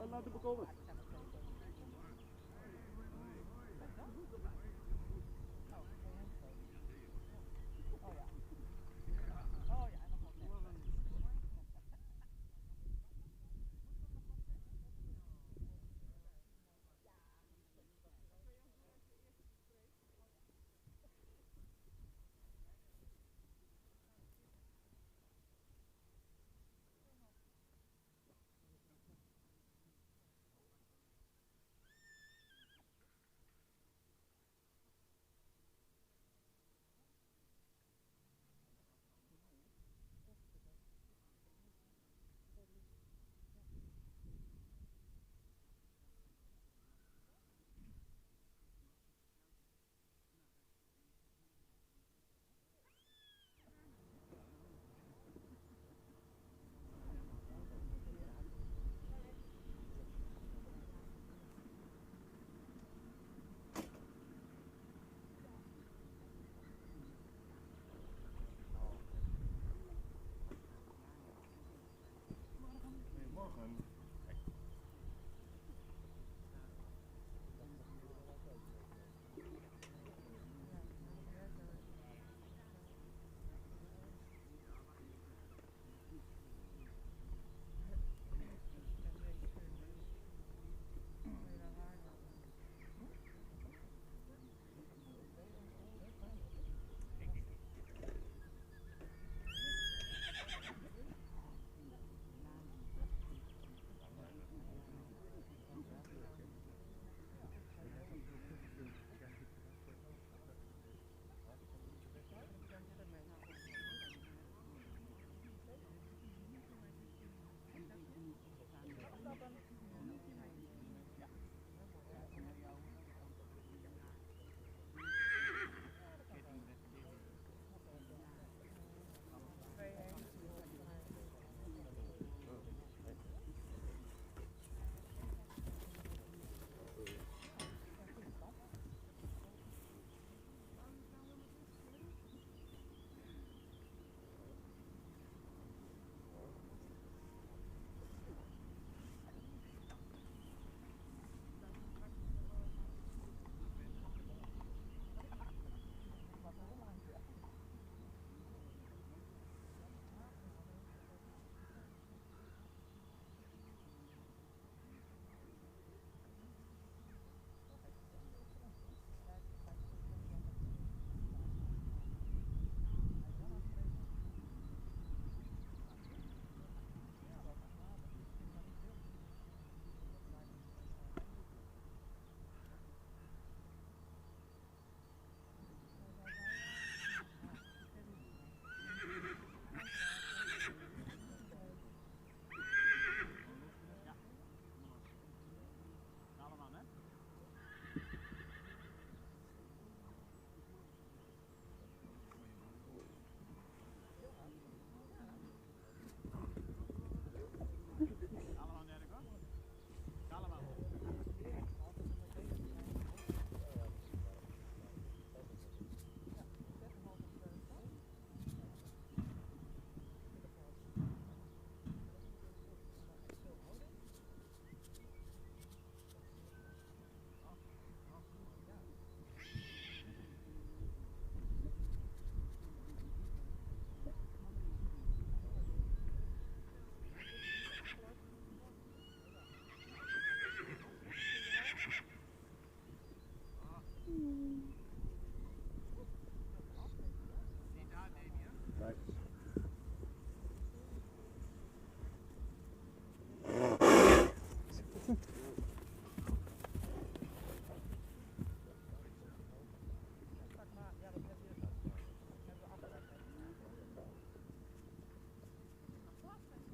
Laten we komen.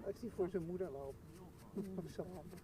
Ik zie voor zijn moeder lopen. Zo handig.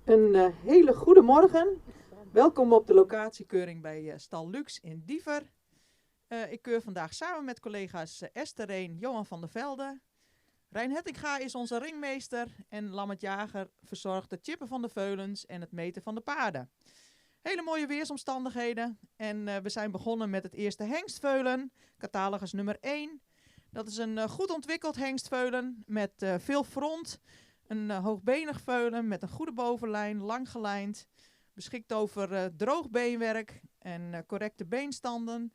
Een hele goede morgen. Welkom op de locatiekeuring bij Stal Lux in Diever. Ik keur vandaag samen met collega's Esther Reen, Johan van der Velde. Rijn Hettinga is onze ringmeester en Lammet Jager verzorgt het chippen van de veulens en het meten van de paarden. Hele mooie weersomstandigheden en we zijn begonnen met het eerste hengstveulen, catalogus nummer 1. Dat is een goed ontwikkeld hengstveulen met veel front. Een hoogbenig veulen met een goede bovenlijn, lang gelijnd. Beschikt over droog beenwerk en correcte beenstanden.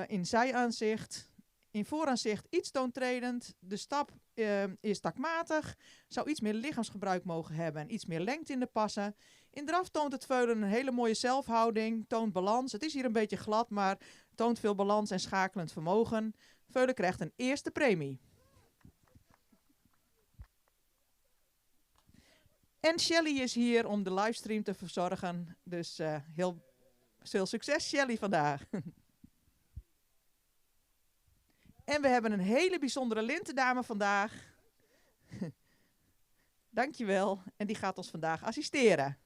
In zijaanzicht. In vooraanzicht iets toontredend. De stap is takmatig. Zou iets meer lichaamsgebruik mogen hebben en iets meer lengte in de passen. In draf toont het veulen een hele mooie zelfhouding. Toont balans. Het is hier een beetje glad, maar toont veel balans en schakelend vermogen. Veulen krijgt een eerste premie. En Shelly is hier om de livestream te verzorgen. Dus heel veel succes Shelly vandaag. En we hebben een hele bijzondere lintendame vandaag. Dankjewel. En die gaat ons vandaag assisteren.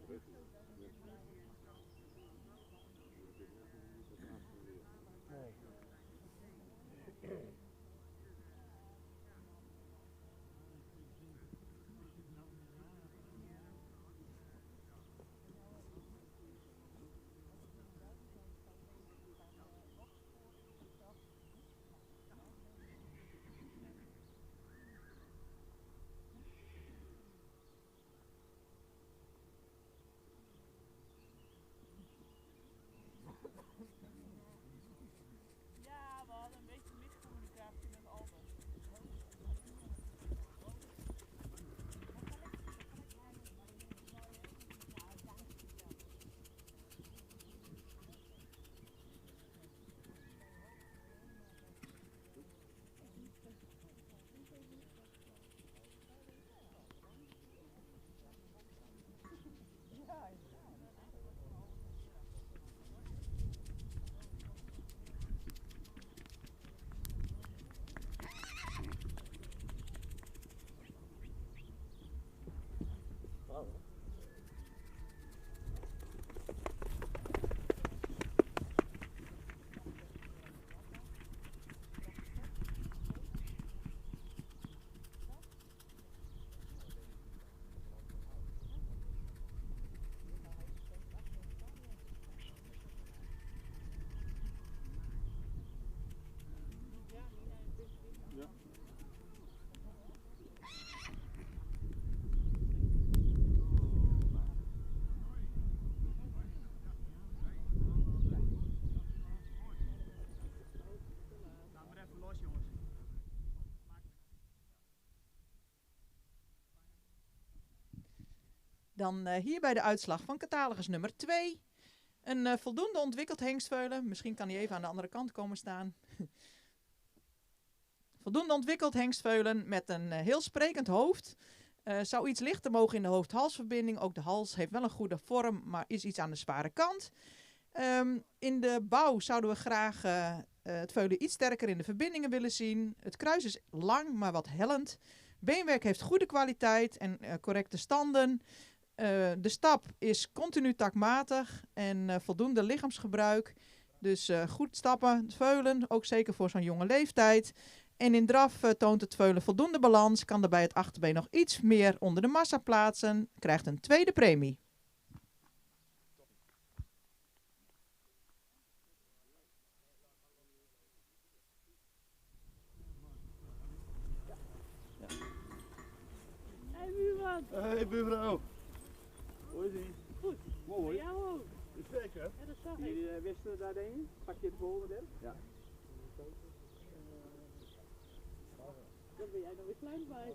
Ja, we hadden een beetje miscommunicatie met Albert. Dan hier bij de uitslag van catalogus nummer 2. Een voldoende ontwikkeld hengstveulen. Misschien kan hij even aan de andere kant komen staan. Voldoende ontwikkeld hengstveulen met een heel sprekend hoofd. Zou iets lichter mogen in de hoofd-halsverbinding. Ook de hals heeft wel een goede vorm, maar is iets aan de zware kant. In de bouw zouden we graag het veulen iets sterker in de verbindingen willen zien. Het kruis is lang, maar wat hellend. Beenwerk heeft goede kwaliteit en correcte standen. De stap is continu takmatig en voldoende lichaamsgebruik. Dus goed stappen, veulen, ook zeker voor zo'n jonge leeftijd. En in draf toont het veulen voldoende balans, kan daarbij het achterbeen nog iets meer onder de massa plaatsen, krijgt een tweede premie. Hey buurman. Hey buurvrouw. Hoe is ie? Goed. Mooi. Ja hoor. Is zeker? Ja, dat zag ik. Jullie wisten daar dingen? Pak je de volgende in? Ja. Daar ben jij nog weer klein bij.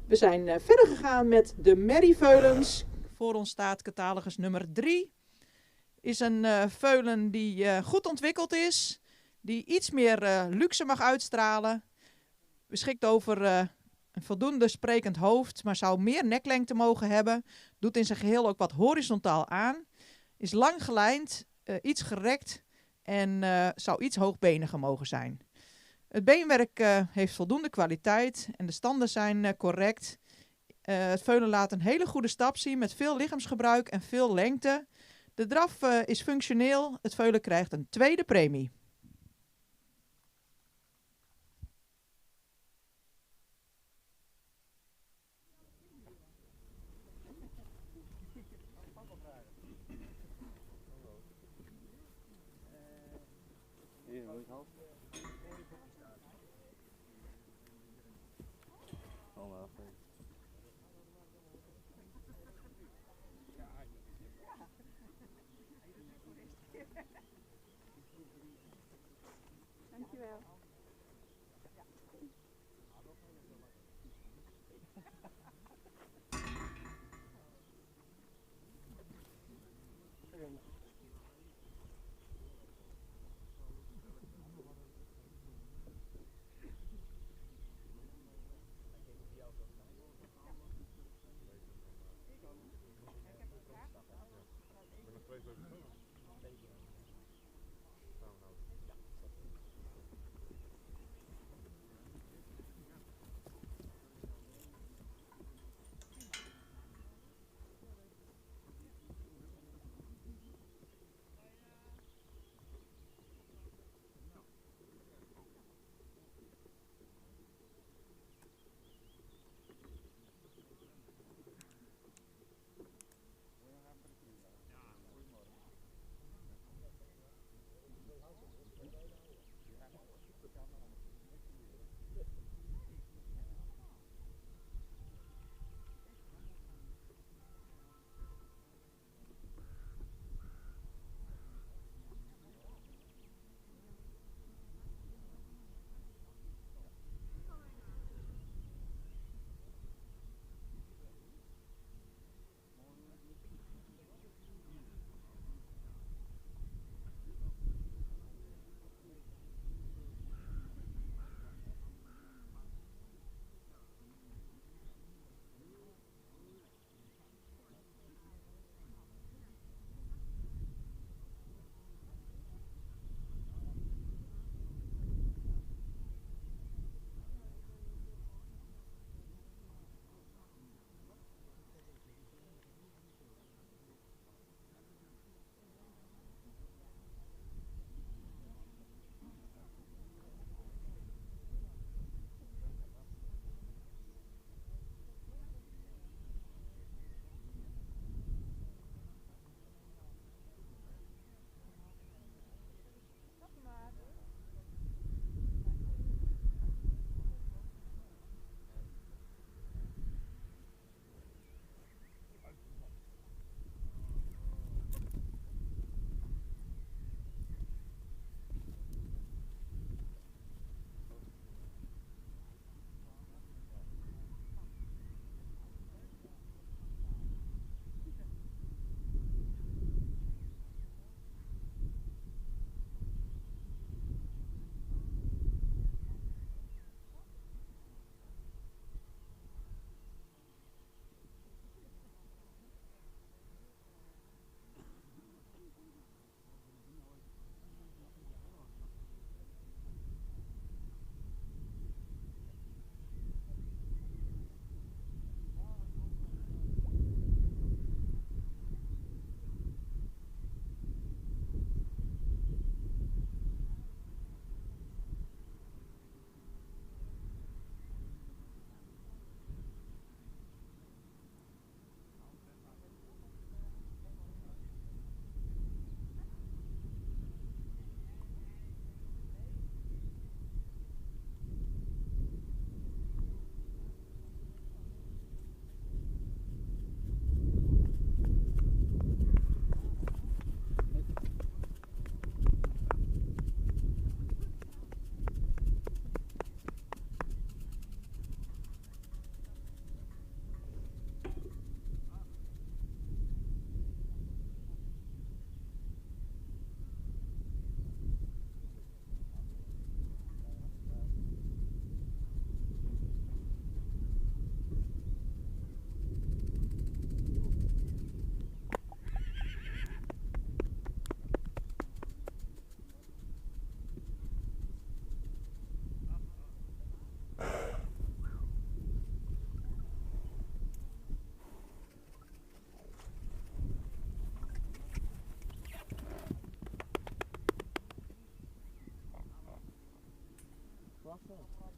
We zijn verder gegaan met de merrieveulens. Voor ons staat catalogus nummer 3. Is een veulen die goed ontwikkeld is. Die iets meer luxe mag uitstralen. Beschikt over een voldoende sprekend hoofd, maar zou meer neklengte mogen hebben. Doet in zijn geheel ook wat horizontaal aan. Is lang gelijnd, iets gerekt en zou iets hoogbeniger mogen zijn. Het beenwerk heeft voldoende kwaliteit en de standen zijn correct. Het veulen laat een hele goede stap zien met veel lichaamsgebruik en veel lengte. De draf is functioneel. Het veulen krijgt een tweede premie. Dankjewel.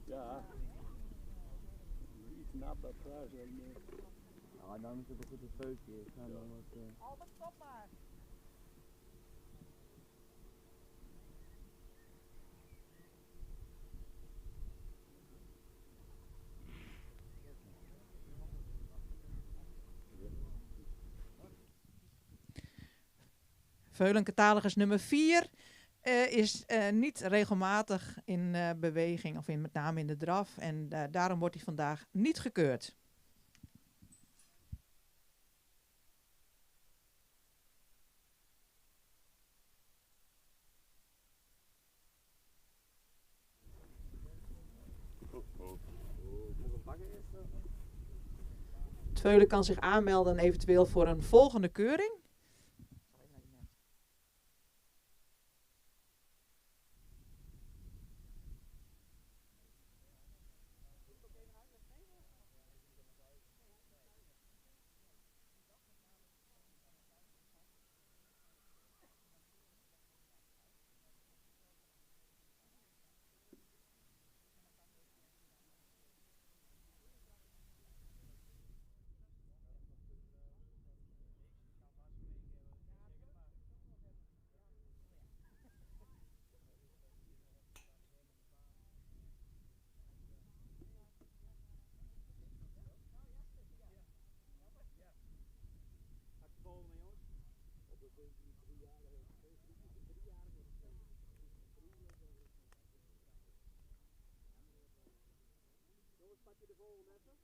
Ja. Iets nat dat kruis. Ja, dan is het een goed feutje. Ik ga dan wat... Albert, stop maar. Veulencatalygus nummer 4 is niet regelmatig in beweging, of met name in de draf. En daarom wordt hij vandaag niet gekeurd. Het veulen kan zich aanmelden eventueel voor een volgende keuring. Pak je de volgende even?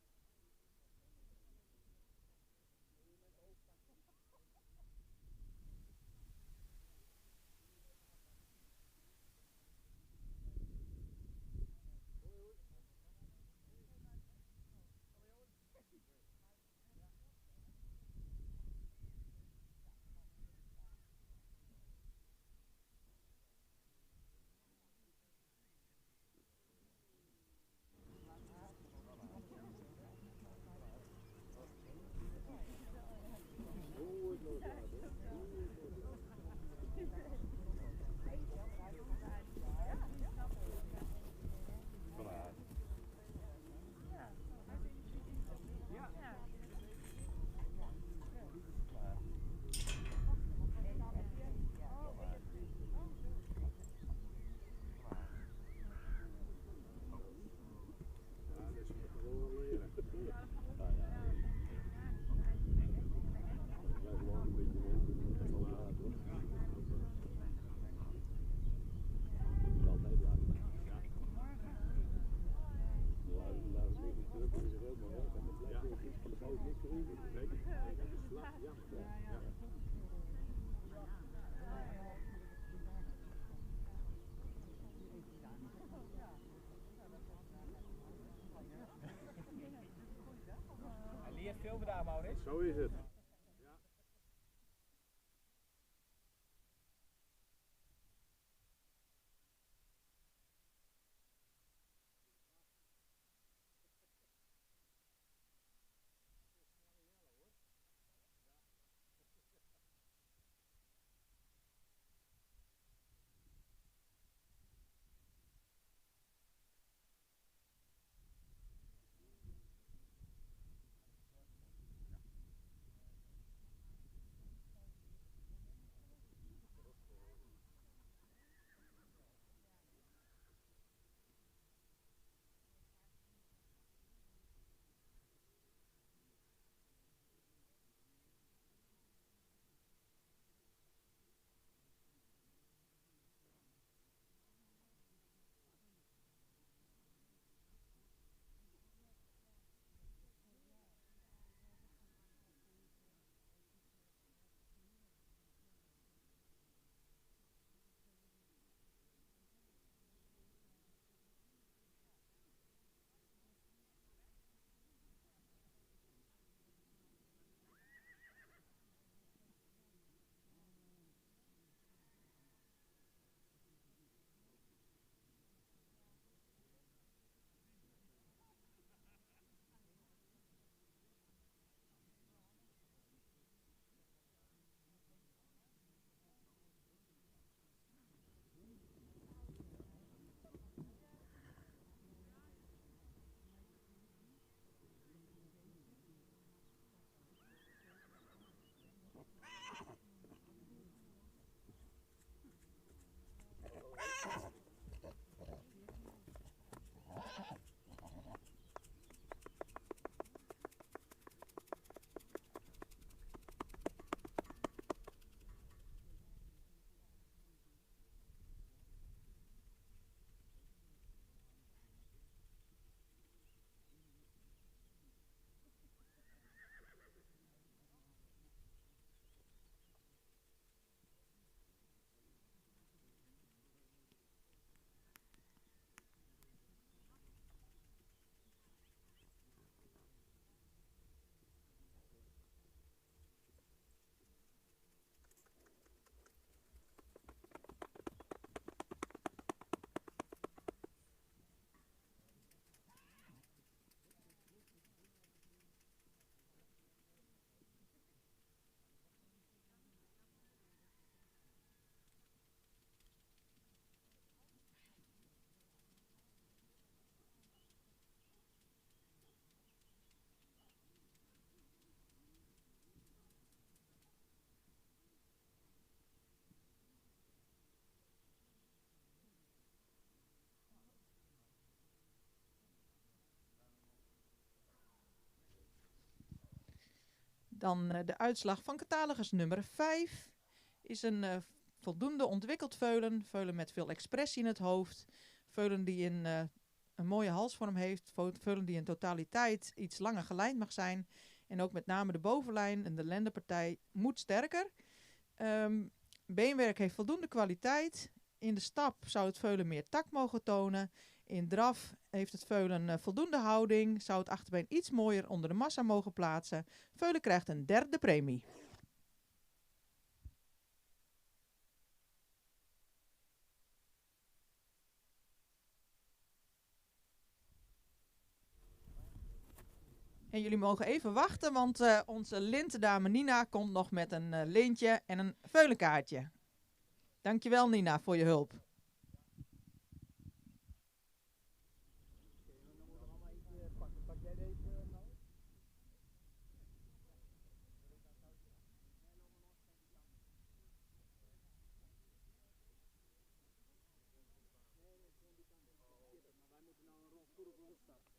Hij leert veel daar, Maurits. Zo is het. Dan de uitslag van catalogus nummer 5 is een voldoende ontwikkeld veulen. Veulen met veel expressie in het hoofd. Veulen die een mooie halsvorm heeft. Veulen die in totaliteit iets langer gelijnd mag zijn. En ook met name de bovenlijn en de lendenpartij moet sterker. Beenwerk heeft voldoende kwaliteit. In de stap zou het veulen meer tak mogen tonen. In draf heeft het veulen voldoende houding. Zou het achterbeen iets mooier onder de massa mogen plaatsen. Veulen krijgt een 3e premie. En jullie mogen even wachten, want onze lintendame Nina komt nog met een lintje en een veulenkaartje. Dankjewel Nina voor je hulp. Pak jij deze nou? Maar wij moeten nou een goede rol starten.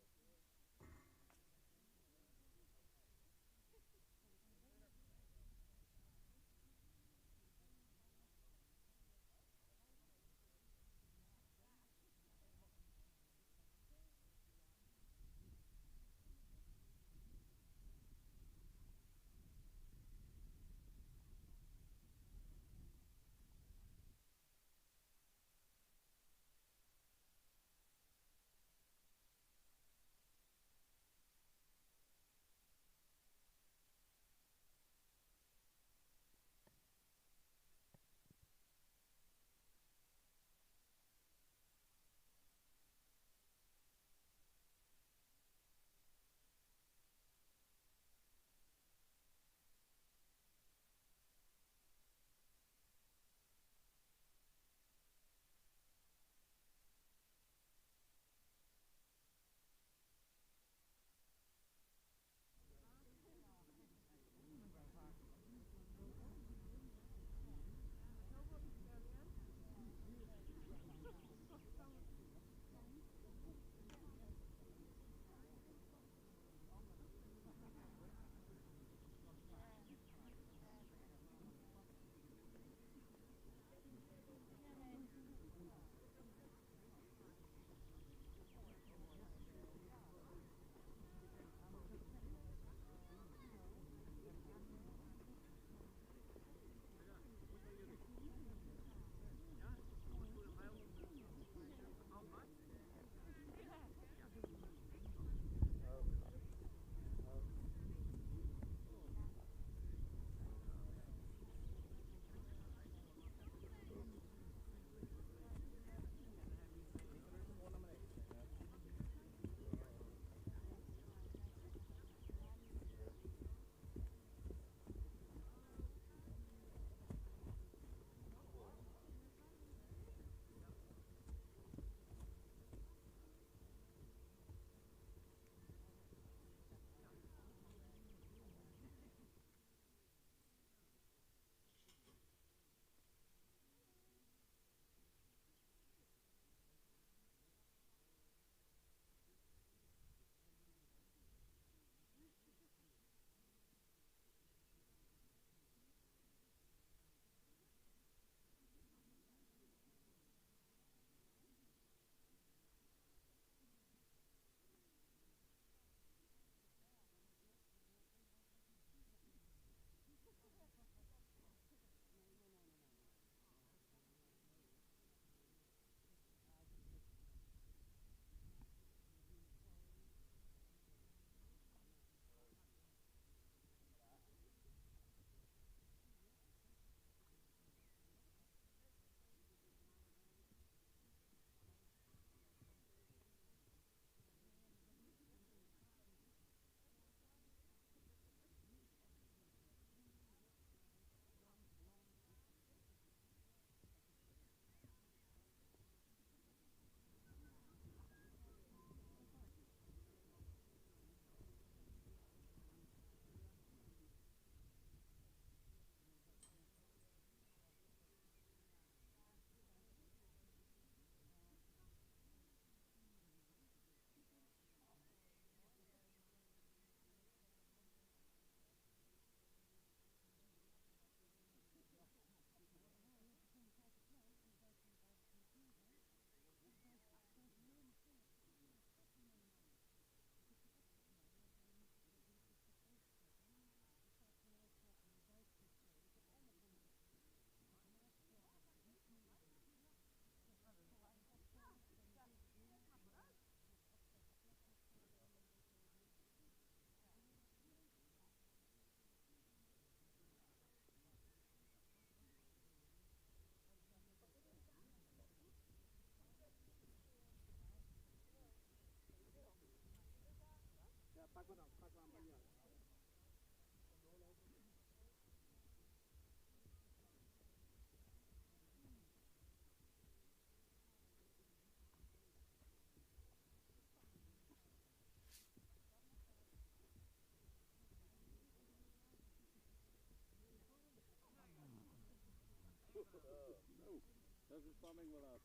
is de spanning wel af.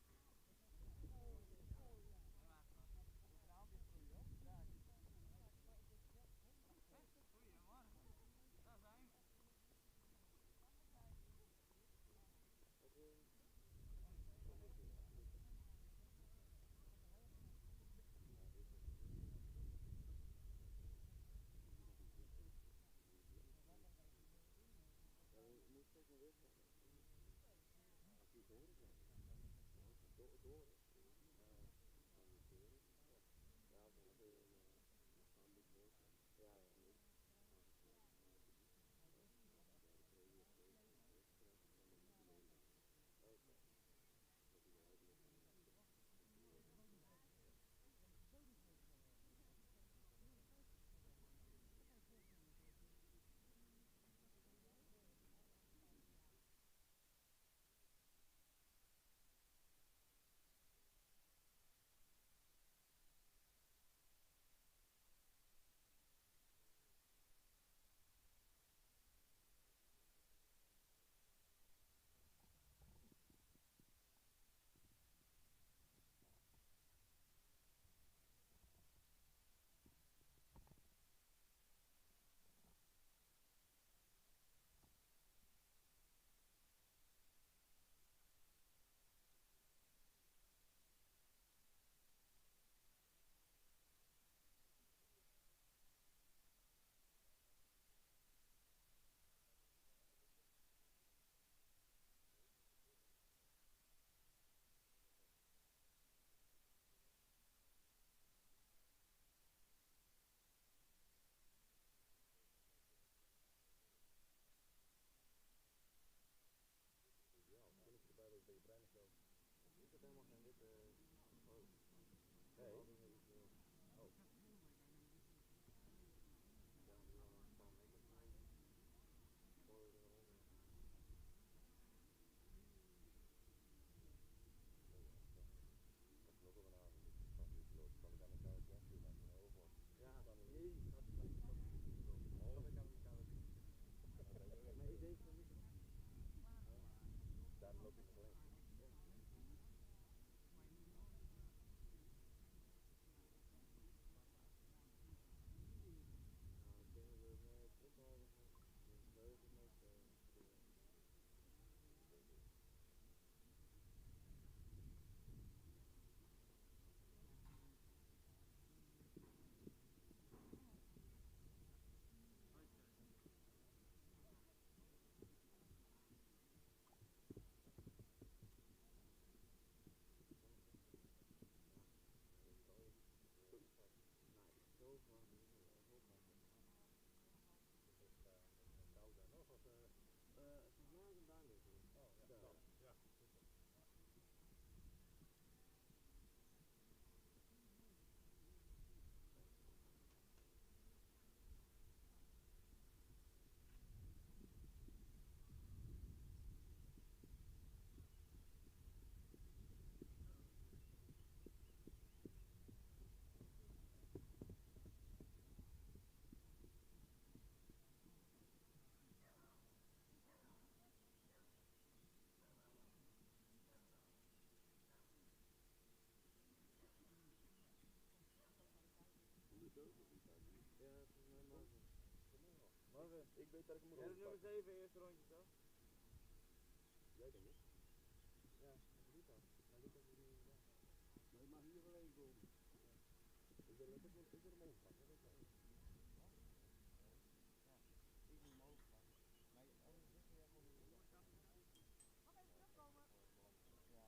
Marvin, ik weet dat ik hem moet nummer oppakken. 7, eerste rondje toch? Jij denk ik. Ja, Lucas. Maar Lucas is niet gedaan. Maar ik mag hier wel één komen. Ik wil hem overpakken. Dat weet ik wel. Ik moet hem overpakken. Maar anders zeg je gewoon niet. Ja.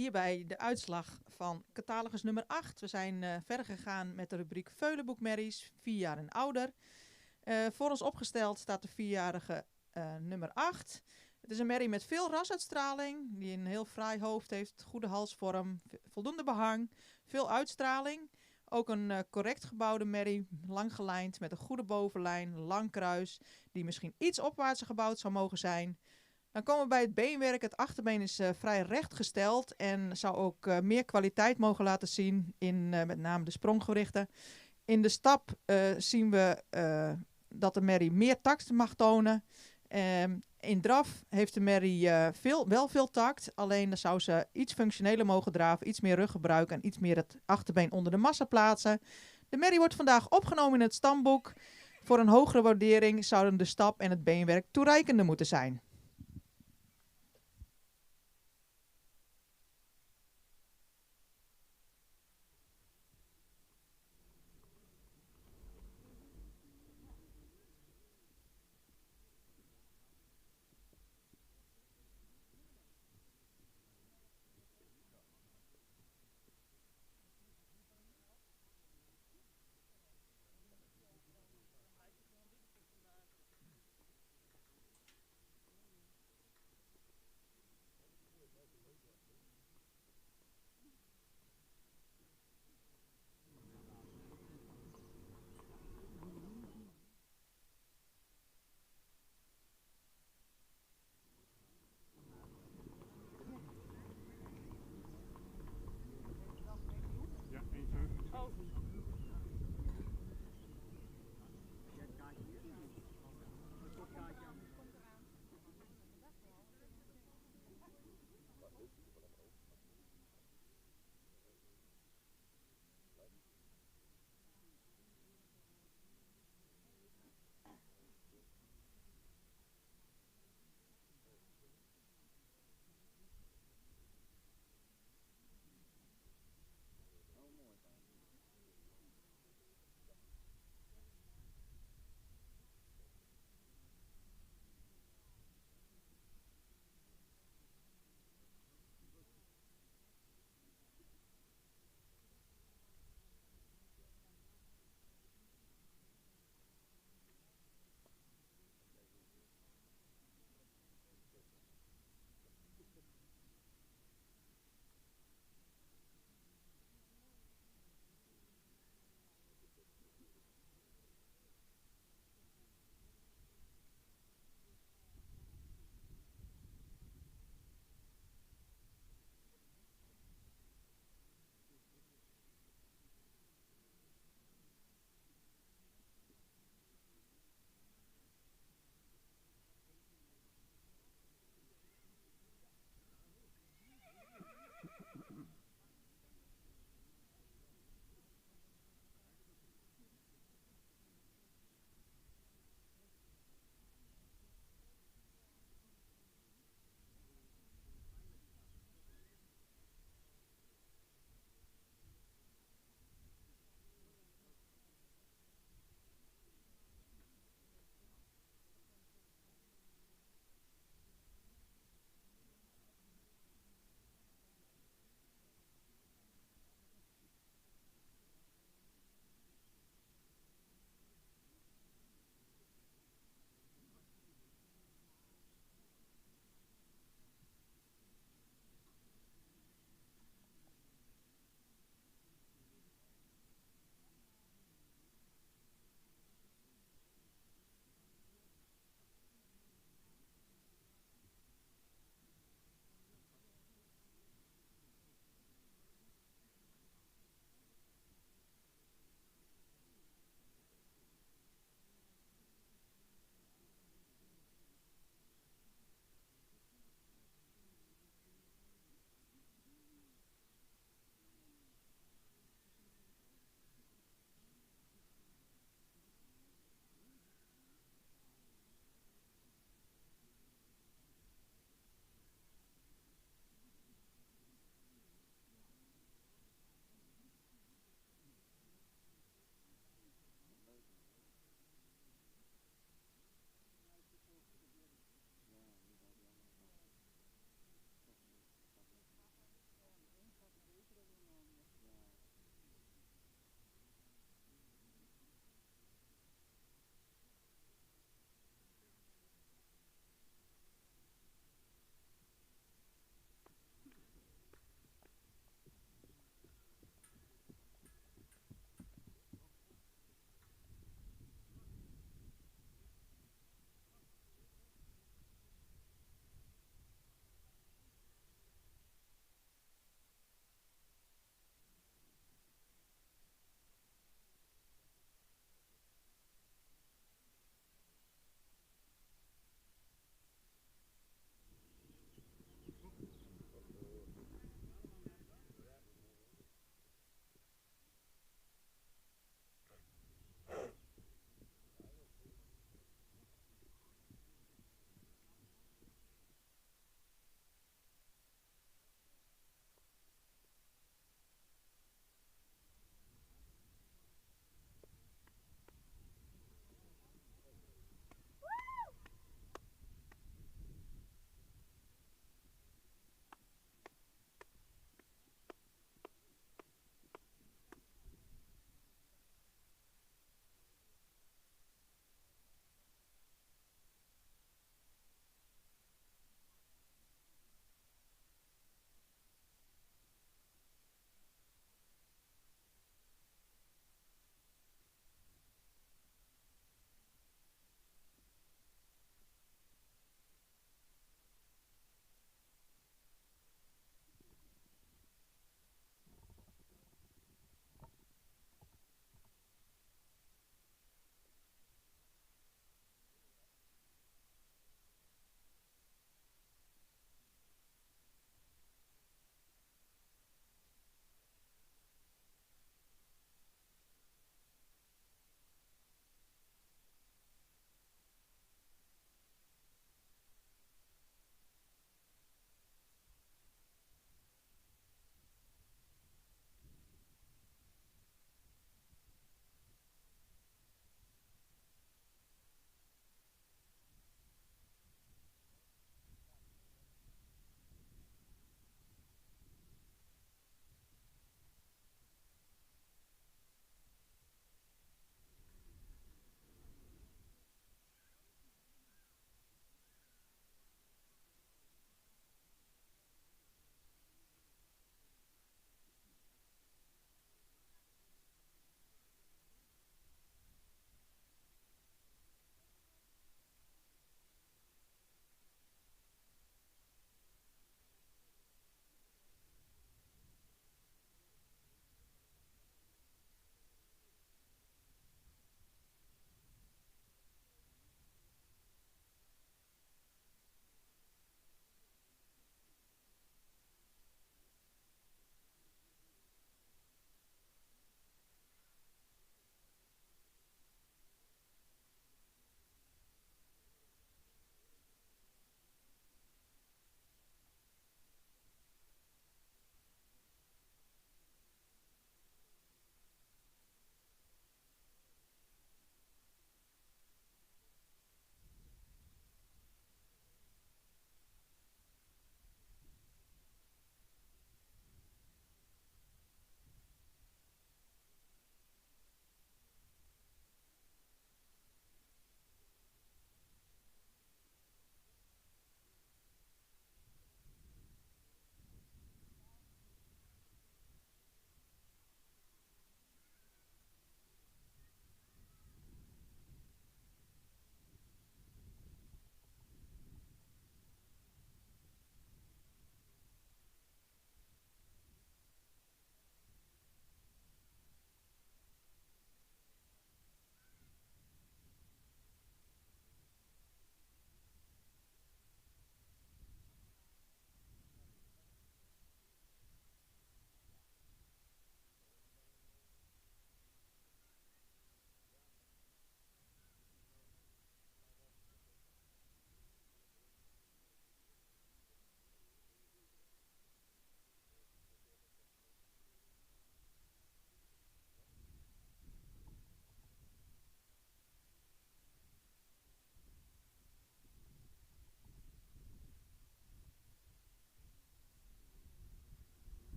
Hierbij de uitslag van catalogus nummer 8. We zijn verder gegaan met de rubriek Veulenboekmerries, 4 jaar en ouder. Voor ons opgesteld staat de 4-jarige nummer 8. Het is een merrie met veel rasuitstraling, die een heel fraai hoofd heeft, goede halsvorm, voldoende behang, veel uitstraling. Ook een correct gebouwde merrie, lang gelijnd met een goede bovenlijn, lang kruis, die misschien iets opwaarts gebouwd zou mogen zijn. Dan komen we bij het beenwerk. Het achterbeen is vrij rechtgesteld en zou ook meer kwaliteit mogen laten zien in met name de spronggewrichten. In de stap zien we dat de merrie meer tact mag tonen. In draf heeft de merrie wel veel tact, alleen dan zou ze iets functioneler mogen draven, iets meer ruggebruik en iets meer het achterbeen onder de massa plaatsen. De merrie wordt vandaag opgenomen in het stamboek. Voor een hogere waardering zouden de stap en het beenwerk toereikender moeten zijn.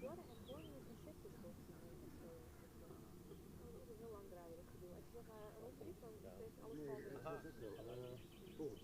Borden en borden is een sectorstof. Dat is ook een heel langdradig gedoe. Als je zeg maar rond is, dan is alles Nee, valt in. dat is ook zo. Boord.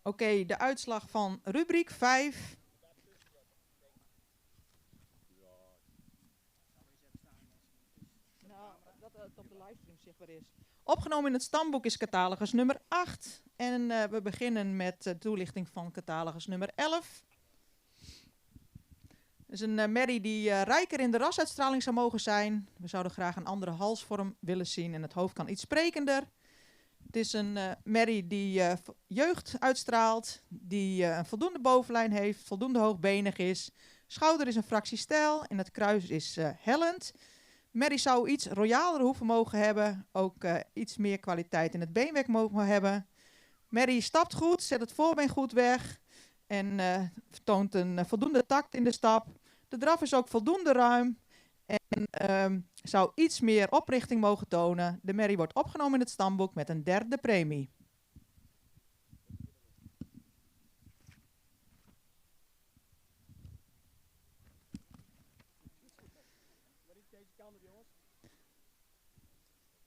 Oké, de uitslag van rubriek 5. Nou, dat het op de livestream zichtbaar is. Opgenomen in het stamboek is catalogus nummer 8. En we beginnen met de toelichting van catalogus nummer 11. Het is een merrie die rijker in de rasuitstraling zou mogen zijn. We zouden graag een andere halsvorm willen zien en het hoofd kan iets sprekender. Het is een merrie die jeugd uitstraalt, die een voldoende bovenlijn heeft, voldoende hoogbenig is. Schouder is een fractie steil en het kruis is hellend. Merrie zou iets royaler hoeven mogen hebben, ook iets meer kwaliteit in het beenwerk mogen hebben. Merrie stapt goed, zet het voorbeen goed weg en toont een voldoende tact in de stap. De draf is ook voldoende ruim en zou iets meer oprichting mogen tonen. De merrie wordt opgenomen in het stamboek met een 3e premie.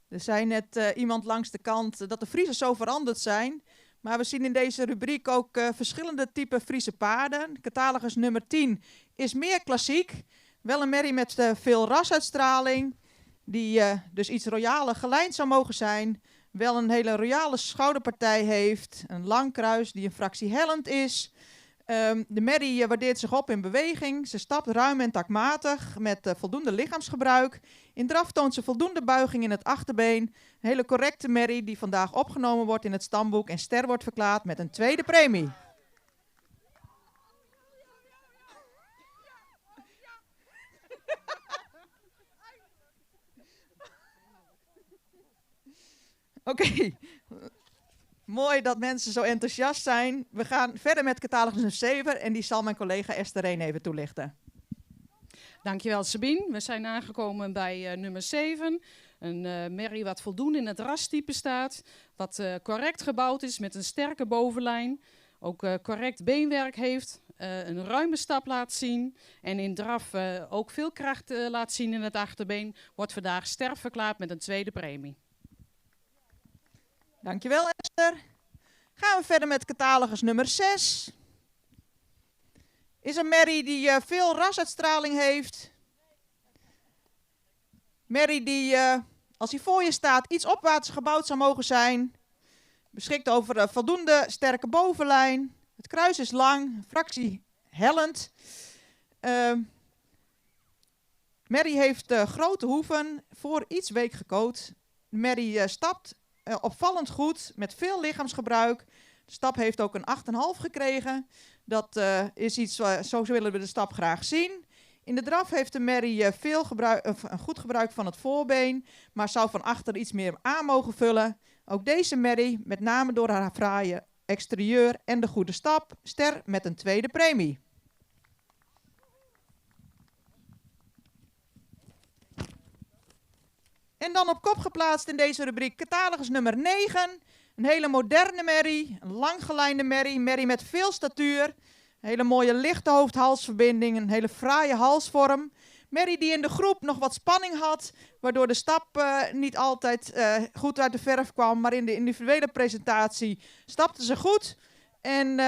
Er zei net iemand langs de kant dat de Friezen zo veranderd zijn. Maar we zien in deze rubriek ook verschillende typen Friese paarden. Catalogus nummer 10 is meer klassiek. Wel een merrie met veel rasuitstraling. Die dus iets royaler gelijnd zou mogen zijn. Wel een hele royale schouderpartij heeft. Een lang kruis die een fractie hellend is. De merrie waardeert zich op in beweging. Ze stapt ruim en taktmatig met voldoende lichaamsgebruik. In draf toont ze voldoende buiging in het achterbeen. Een hele correcte merrie die vandaag opgenomen wordt in het stamboek en ster wordt verklaard met een 2e premie. Oké. Mooi dat mensen zo enthousiast zijn. We gaan verder met catalogus nummer 7 en die zal mijn collega Esther Reen even toelichten. Dankjewel Sabine. We zijn aangekomen bij nummer 7. Een merrie wat voldoende in het rastype staat. Wat correct gebouwd is met een sterke bovenlijn. Ook correct beenwerk heeft. Een ruime stap laat zien. En in draf ook veel kracht laat zien in het achterbeen. Wordt vandaag sterk verklaard met een 2e premie. Dankjewel Esther. Gaan we verder met catalogus nummer 6. Is een merrie die veel rasuitstraling heeft. Merrie die, als hij voor je staat, iets opwaarts gebouwd zou mogen zijn. Beschikt over voldoende sterke bovenlijn. Het kruis is lang, fractie hellend. Merrie heeft grote hoeven, voor iets week gekoot. Merrie stapt opvallend goed, met veel lichaamsgebruik. De stap heeft ook een 8,5 gekregen. Dat is iets, zo willen we de stap graag zien. In de draf heeft de merrie een goed gebruik van het voorbeen, maar zou van achter iets meer aan mogen vullen. Ook deze merrie, met name door haar fraaie exterieur en de goede stap, ster met een 2e premie. En dan op kop geplaatst in deze rubriek catalogus nummer 9. Een hele moderne merrie, een langgelijnde merrie, merrie met veel statuur. Een hele mooie lichte hoofd-halsverbinding, een hele fraaie halsvorm. Merrie die in de groep nog wat spanning had, waardoor de stap niet altijd goed uit de verf kwam. Maar in de individuele presentatie stapte ze goed. En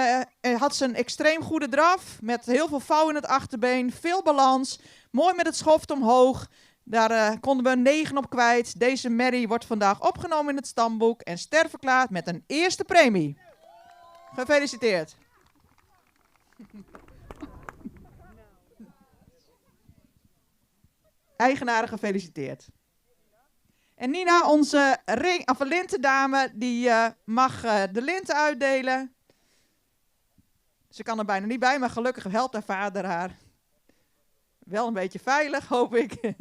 had ze een extreem goede draf, met heel veel vouw in het achterbeen, veel balans. Mooi met het schoft omhoog. Daar konden we een 9 op kwijt. Deze merrie wordt vandaag opgenomen in het stamboek en ster verklaard met een 1e premie. Gefeliciteerd. Eigenaren gefeliciteerd. En Nina, onze lintendame, die mag de linten uitdelen. Ze kan er bijna niet bij, maar gelukkig helpt haar vader haar. Wel een beetje veilig, hoop ik.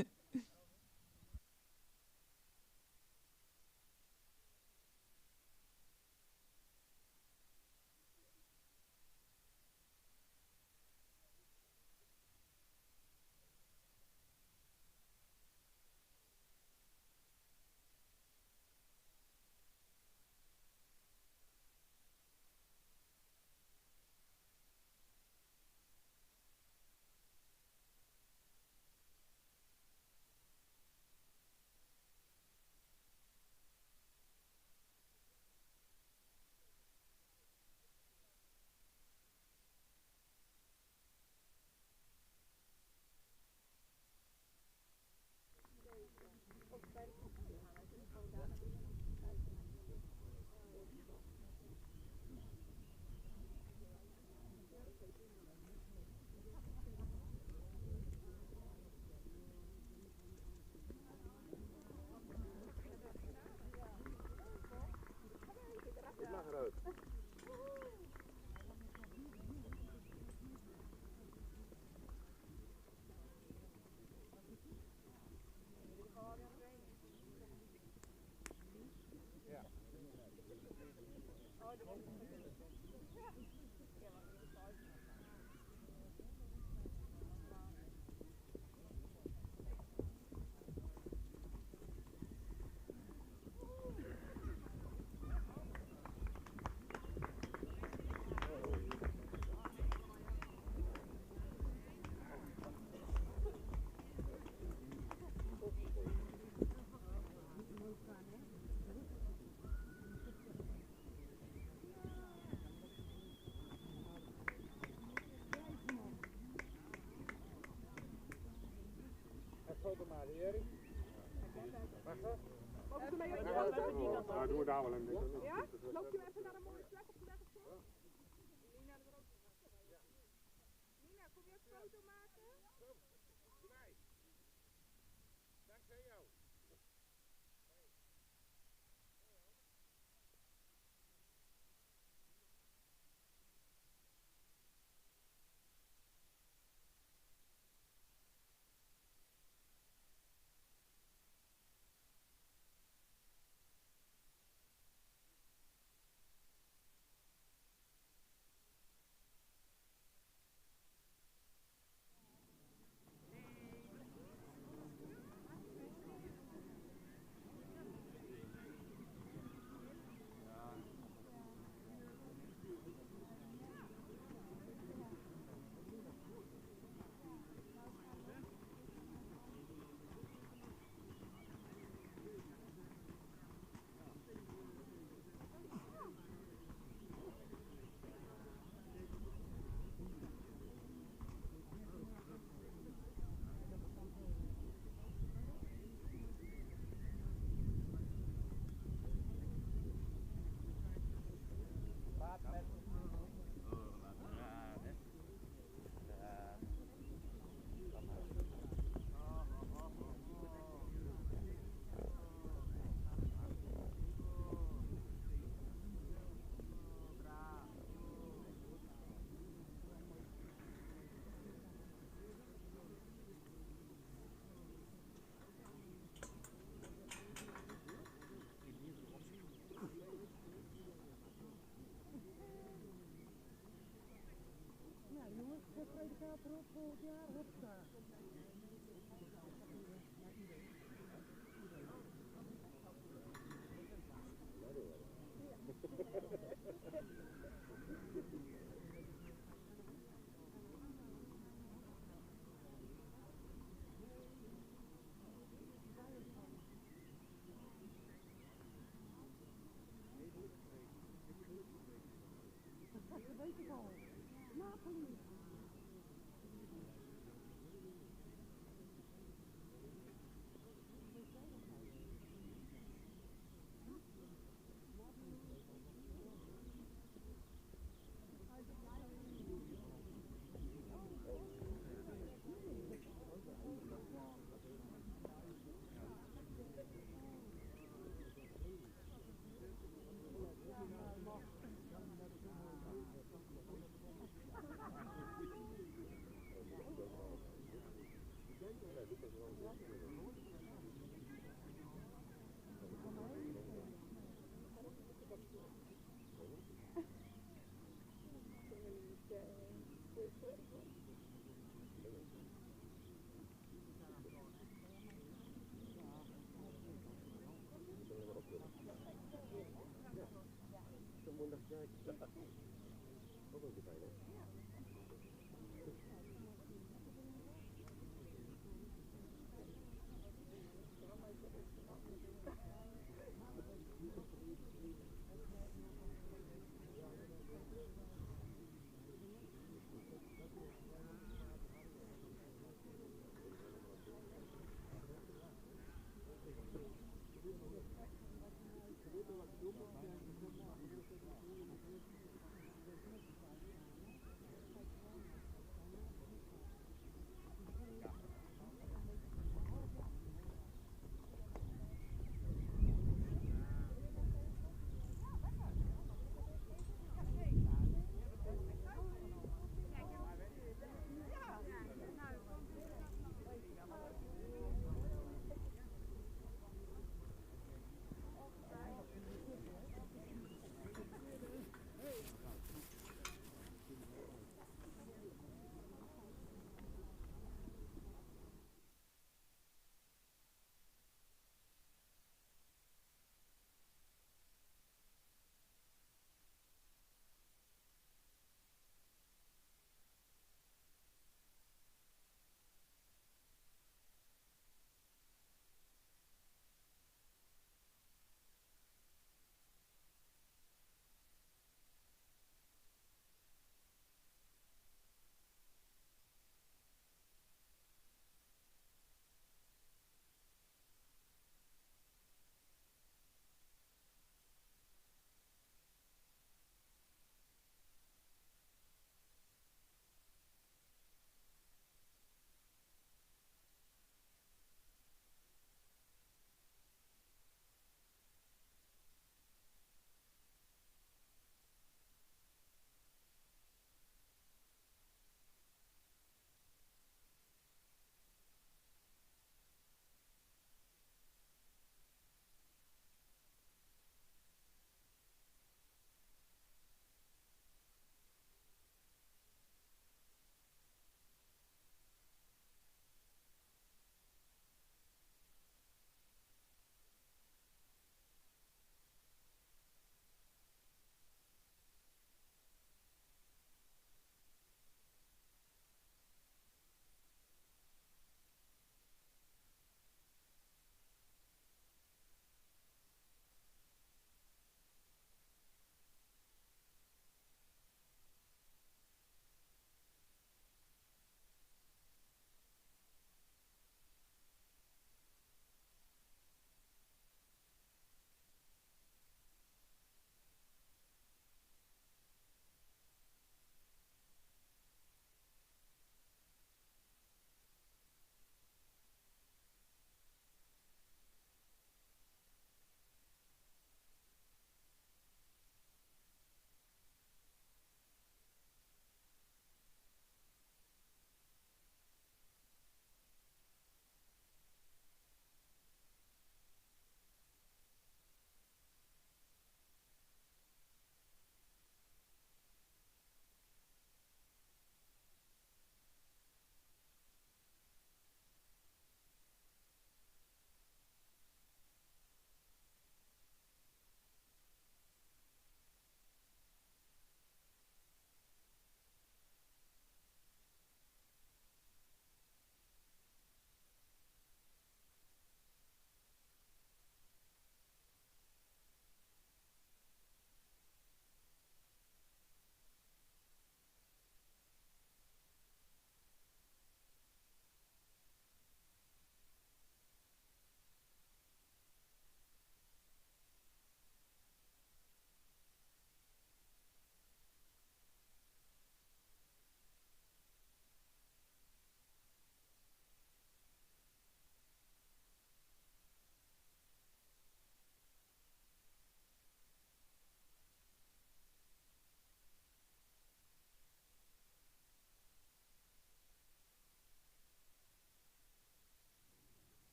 Ja, die Erik. Wacht hoor. Mogen we mee op de Ja, foto? nou, doe het daar wel in. Ja? Loopt u even naar een mooie plek op de weg of zo? Nina, er ook. Nina, kom je een foto maken? Dankzij jou.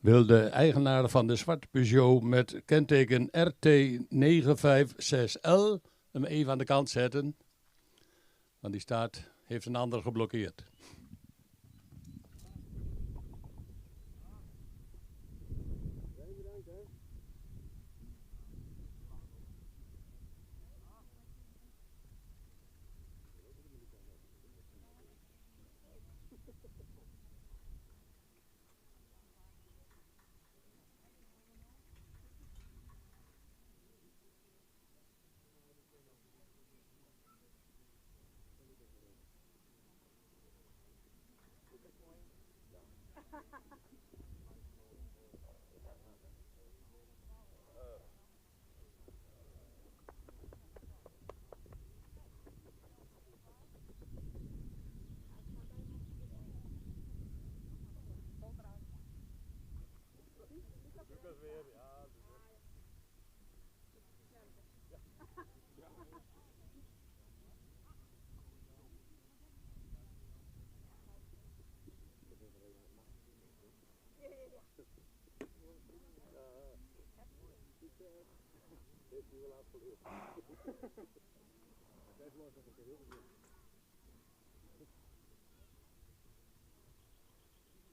Wil de eigenaar van de zwarte Peugeot met kenteken RT956L hem even aan de kant zetten? Want die heeft een ander geblokkeerd. Heeft hij wel afgeleerd. Kijk maar, dat is heel goed.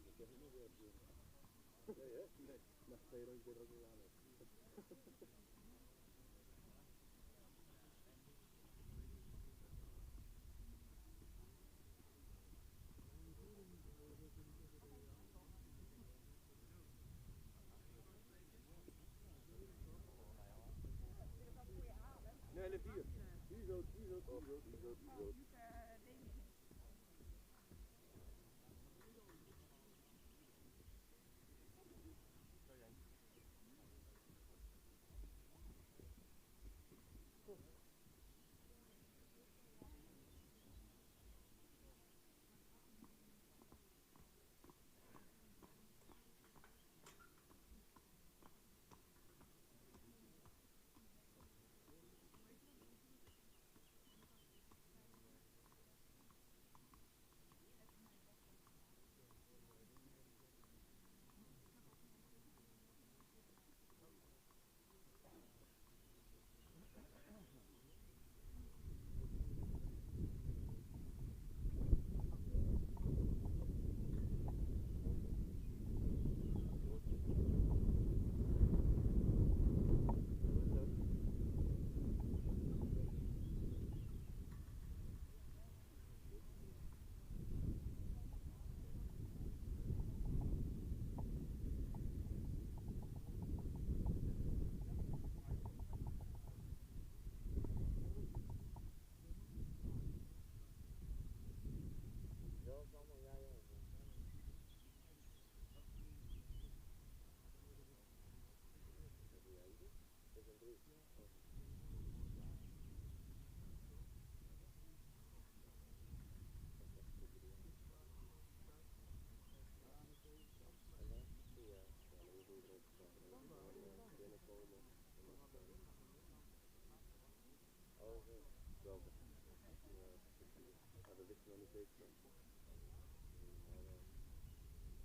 Ik heb het niet weer gezien. Nee, hè? Nee. Na 2 rondjes er ook niet aan. Nee, de 4. Die zo.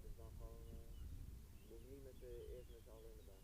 Dus dan gewoon, hoef niet met eerst met z'n allen in de baan.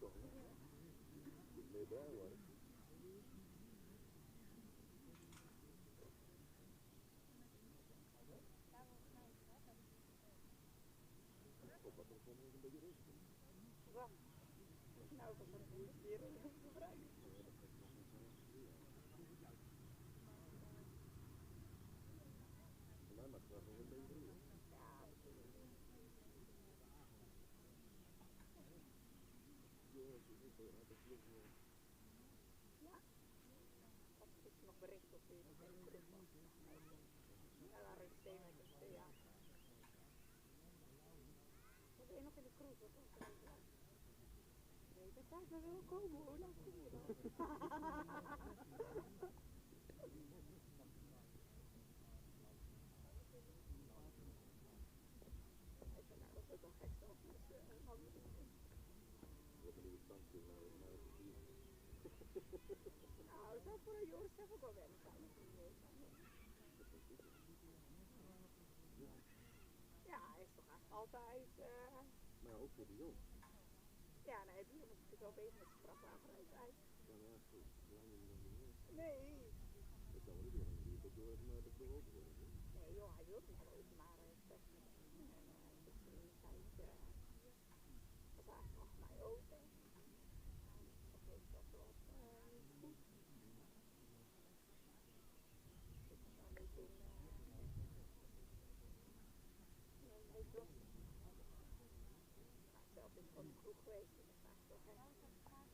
toch niet? Nee, daar hoor. Nou, dat is een keer gebruikt. Voor mij mag het wel gewoon een beetje doen. Dat is nog bericht op de terug was. Ja, daar is het met de ja. Wat ben je nog in de kroeg? Nee, dat zou maar wel komen hoor. Laat kom je dan. Dat is ook wel gek zelf. Nou, dat zou voor een Joris zelf ook wel wennen zijn. Ja, hij is toch echt altijd... Maar ook voor de jong. Ja, nee, die jongen is natuurlijk wel bezig met zijn vrachtwagenrijd uit. Ja, maar ja, goed. Lang niet nog niet meer. Nee. Dat kan wel niet doen. Die moet door naar de proef open worden. Nee joh, hij wil niet lopen, maar slecht met hem. En dus in die tijd was eigenlijk achter mij open. Dat heeft dat wel goed. Dus dan moet je heeft lastig. Maar zelf is gewoon vroeg geweest, dus dat is eigenlijk wel gek.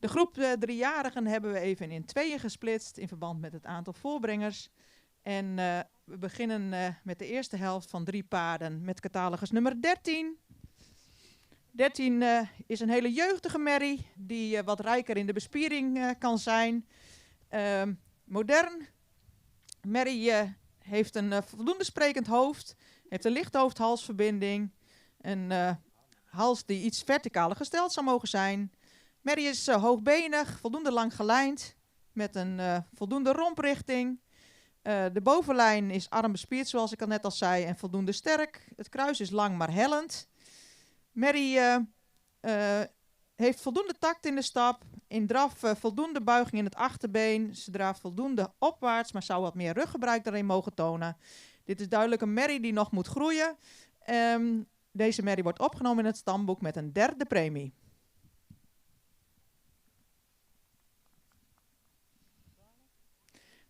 De groep driejarigen hebben we even in tweeën gesplitst in verband met het aantal voorbrengers. En we beginnen met de eerste helft van 3 paarden met catalogus nummer 13. 13 is een hele jeugdige merrie die wat rijker in de bespiering kan zijn. Modern. Merrie heeft een voldoende sprekend hoofd, heeft een lichthoofd-halsverbinding, een hals die iets verticaler gesteld zou mogen zijn. Merrie is hoogbenig, voldoende lang gelijnd, met een voldoende romprichting. De bovenlijn is armbespierd, zoals ik al net al zei, en voldoende sterk. Het kruis is lang maar hellend. Merrie heeft voldoende tact in de stap. In draf voldoende buiging in het achterbeen. Ze draaft voldoende opwaarts, maar zou wat meer ruggebruik daarin mogen tonen. Dit is duidelijk een merrie die nog moet groeien. Deze merrie wordt opgenomen in het stamboek met een 3e premie.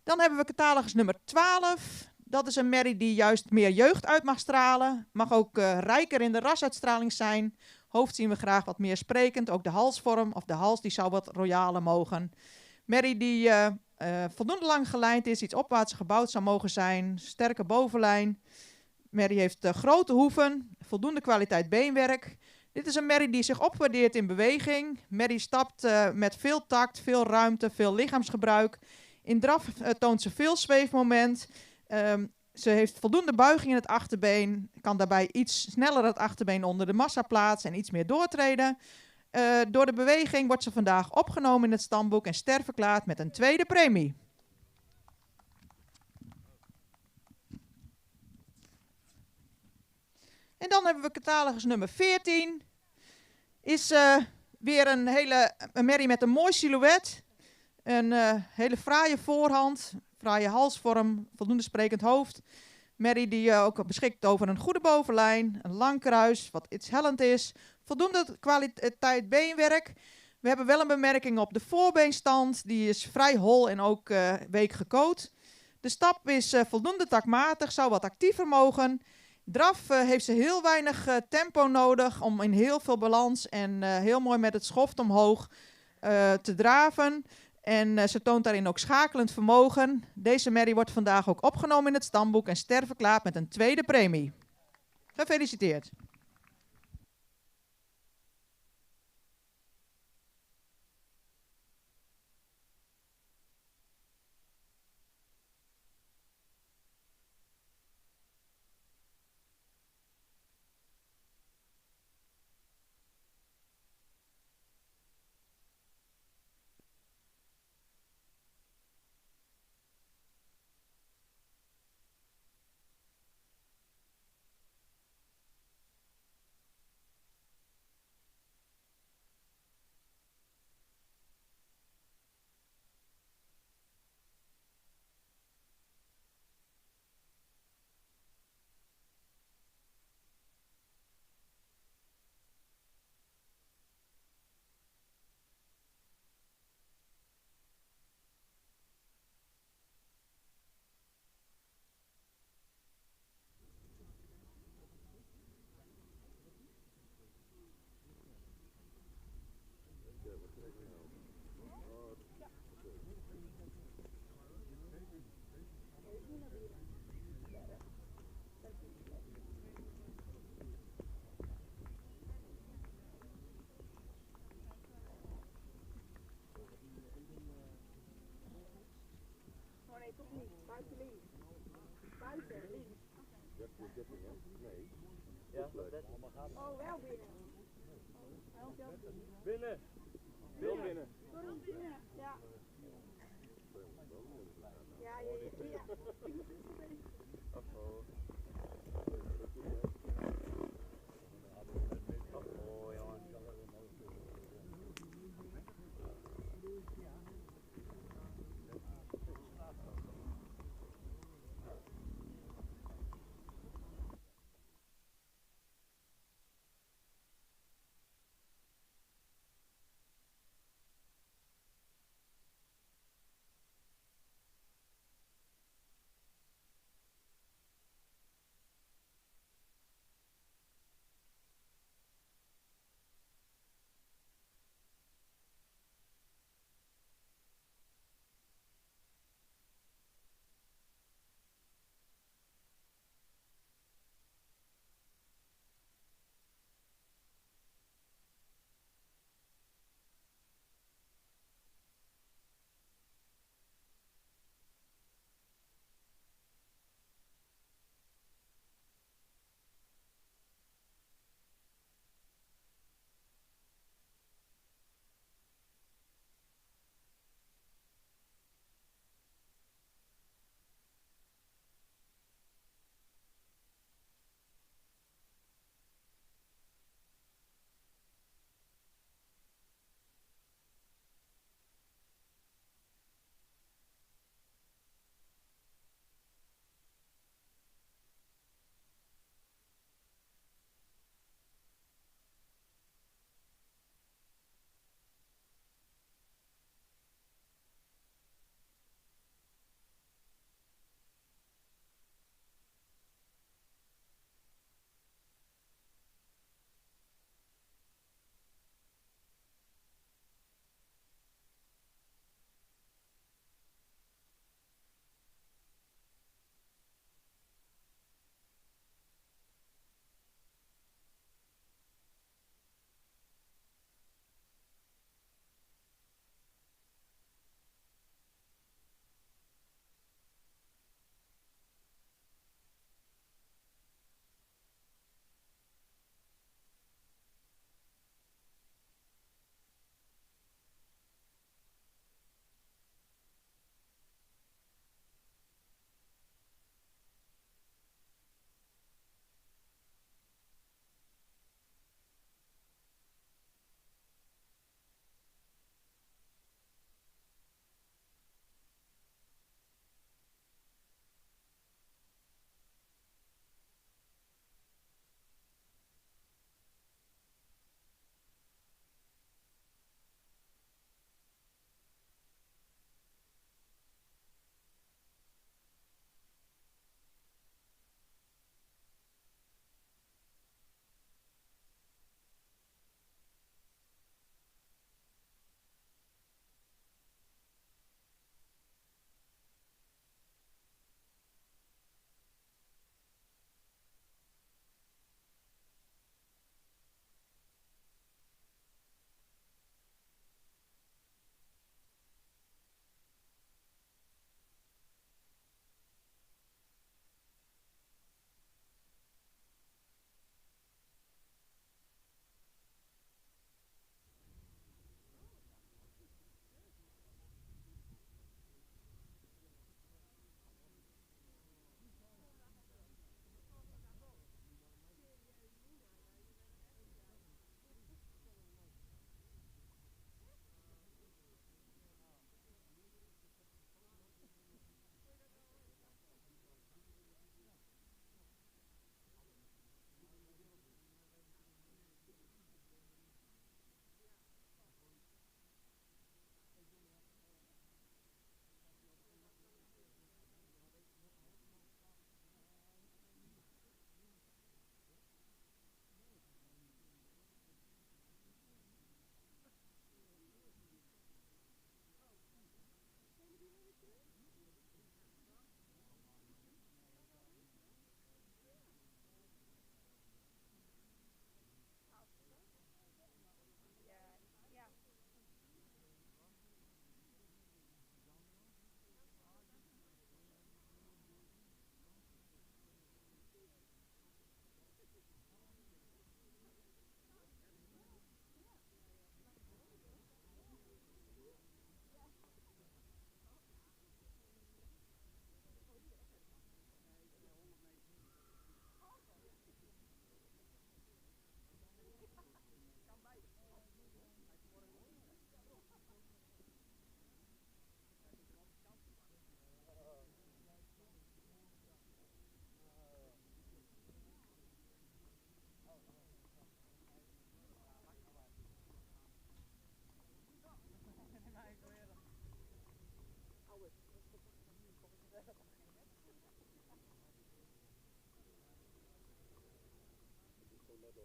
Dan hebben we catalogus nummer 12. Dat is een merrie die juist meer jeugd uit mag stralen. Mag ook rijker in de rasuitstraling zijn. Hoofd zien we graag wat meer sprekend. Ook de halsvorm of de hals die zou wat royaler mogen. Merrie die voldoende lang gelijnd is, iets opwaarts gebouwd zou mogen zijn. Sterke bovenlijn. Merrie heeft grote hoeven, voldoende kwaliteit beenwerk. Dit is een merrie die zich opwaardeert in beweging. Merrie stapt met veel tact, veel ruimte, veel lichaamsgebruik. In draf toont ze veel zweefmoment. Ze heeft voldoende buiging in het achterbeen. Kan daarbij iets sneller het achterbeen onder de massa plaatsen en iets meer doortreden. Door de beweging wordt ze vandaag opgenomen in het stamboek en sterverklaard met een 2e premie. En dan hebben we catalogus nummer 14. Is weer een merrie met een mooi silhouet. Een hele fraaie voorhand, fraaie halsvorm, voldoende sprekend hoofd. Merrie die ook beschikt over een goede bovenlijn, een lang kruis, wat iets hellend is, voldoende kwaliteit beenwerk. We hebben wel een bemerking op de voorbeenstand, die is vrij hol en ook week gecoat. De stap is voldoende takmatig, zou wat actiever mogen. Draf heeft ze heel weinig tempo nodig om in heel veel balans en heel mooi met het schoft omhoog te draven. En ze toont daarin ook schakelend vermogen. Deze merrie wordt vandaag ook opgenomen in het stamboek en sterverklaard met een tweede premie. Gefeliciteerd. Oh nee, toch niet. Buiten links. Buiten links. Nee. Ja, dat is Oh, wel binnen. Binnen. Wil binnen. Sorry, binnen. Ja. Ja, ja. Oh, jongen.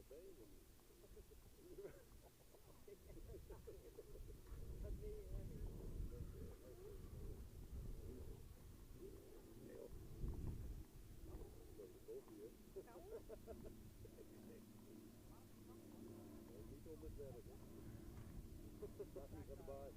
ben je nog niet. Niet om het werk, hè. Dat is niet van de baas.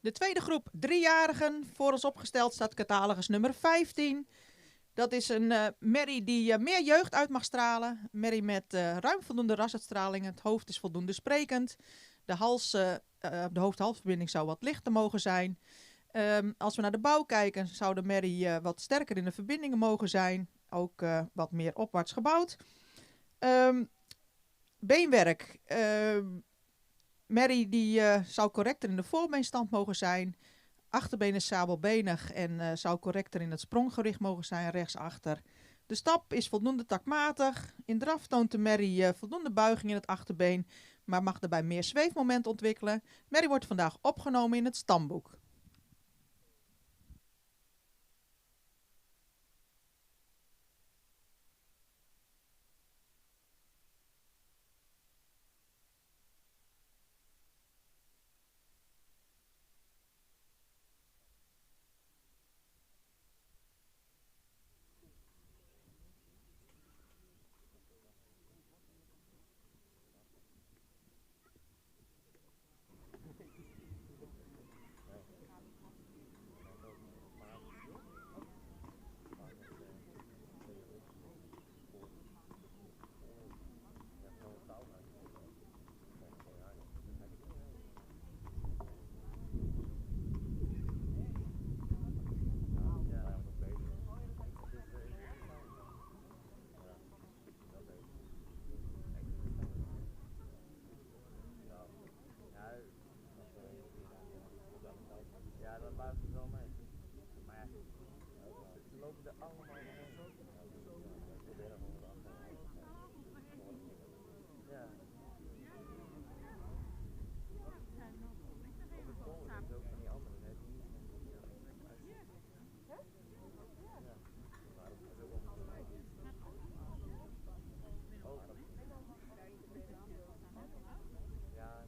De tweede groep 3-jarigen. Voor ons opgesteld staat catalogus nummer 15. Dat is een merrie die meer jeugd uit mag stralen. Merrie met ruim voldoende rasuitstraling. Het hoofd is voldoende sprekend. De hoofd-halsverbinding zou wat lichter mogen zijn. Als we naar de bouw kijken, zou de merrie wat sterker in de verbindingen mogen zijn. Ook wat meer opwaarts gebouwd. Beenwerk. Merrie die zou correcter in de voorbeenstand mogen zijn. Achterbeen is sabelbenig en zou correcter in het spronggericht mogen zijn, rechtsachter. De stap is voldoende takmatig. In draf toont de merrie voldoende buiging in het achterbeen, maar mag daarbij meer zweefmoment ontwikkelen. Merrie wordt vandaag opgenomen in het stamboek. Ja, dat buigt het wel mee. Maar ja, ze lopen er allemaal omheen. Ja. Op het pol is ook van die andere net niet. Ja.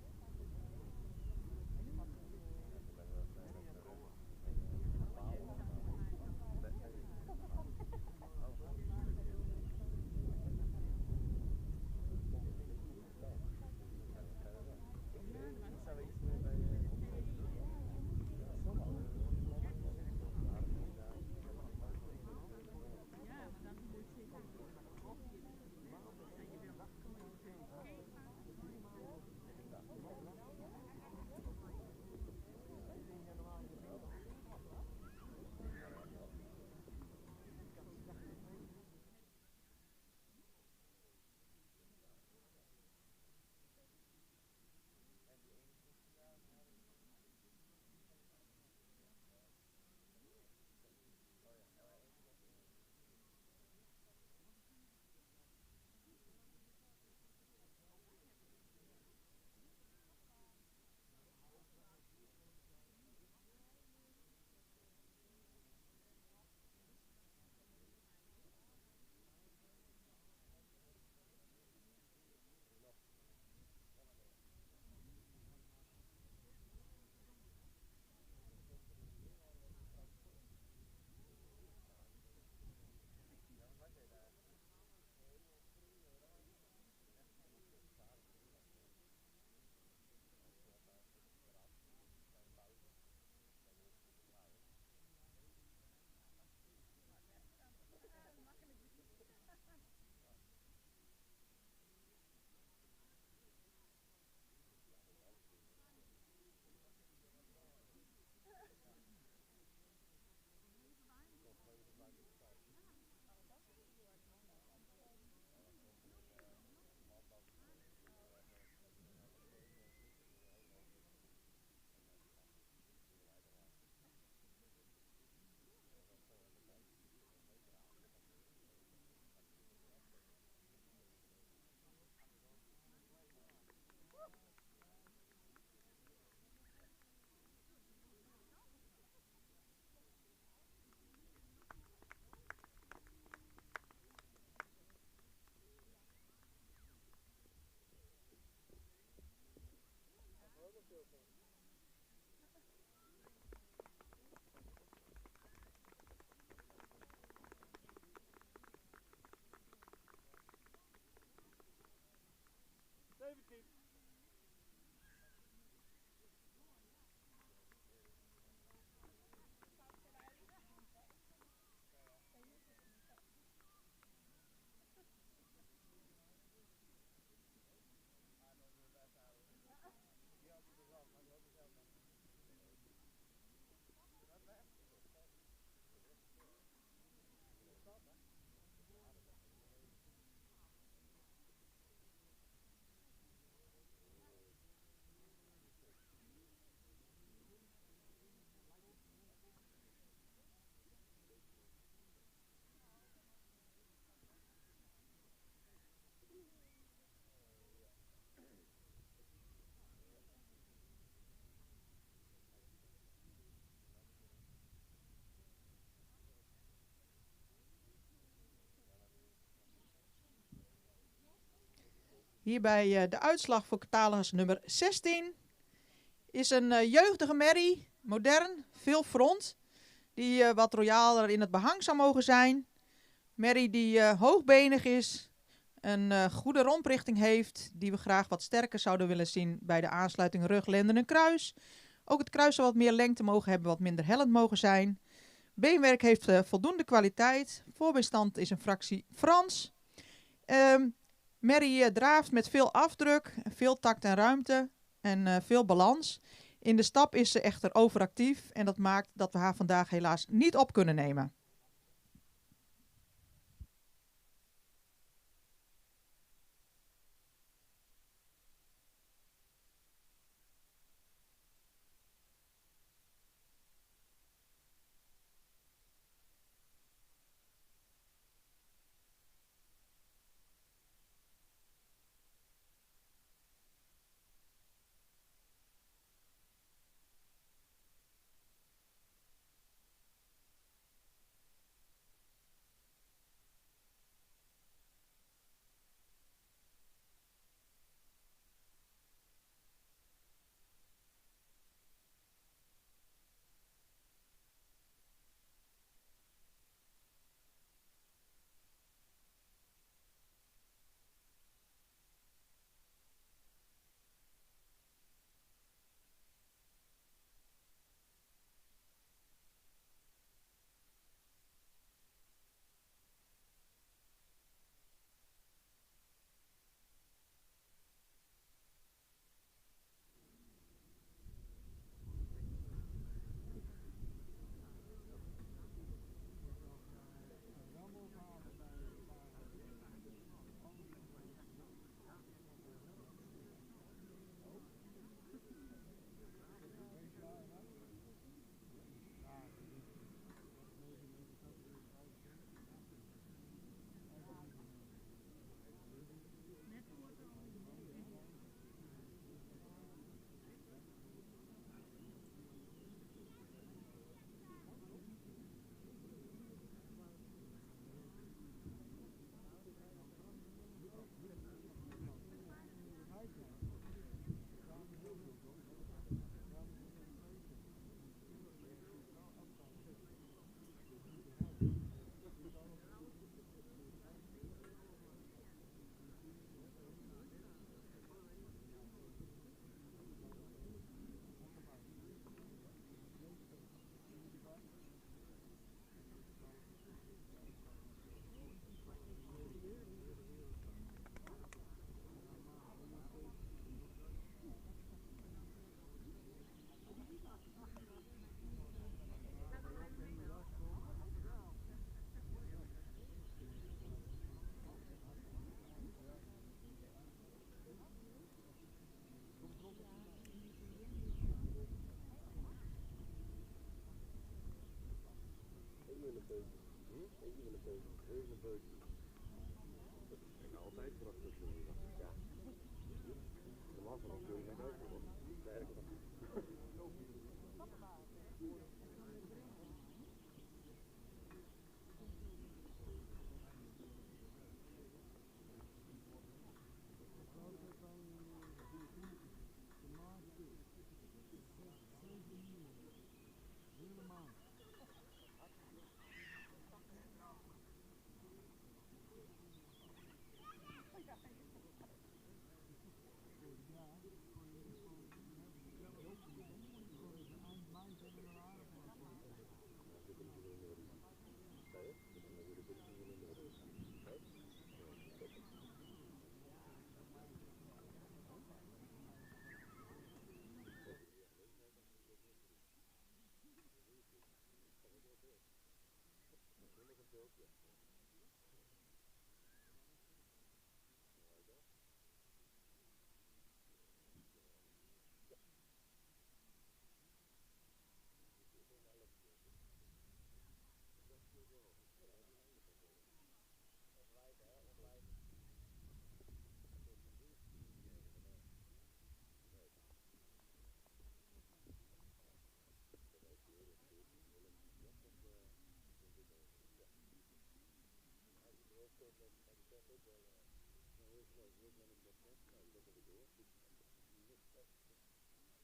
Hierbij de uitslag voor catalogus nummer 16. Is een jeugdige merrie, modern, veel front, die wat royaler in het behang zou mogen zijn. Merrie die hoogbenig is, een goede romprichting heeft, die we graag wat sterker zouden willen zien bij de aansluiting rug, lenden en kruis. Ook het kruis zou wat meer lengte mogen hebben, wat minder hellend mogen zijn. Beenwerk heeft voldoende kwaliteit. Voorbeenstand is een fractie Frans. Merrie draaft met veel afdruk, veel tact en ruimte en veel balans. In de stap is ze echter overactief en dat maakt dat we haar vandaag helaas niet op kunnen nemen. Altijd prachtig. Ja. Normaal van ons kun je dat ook hoor.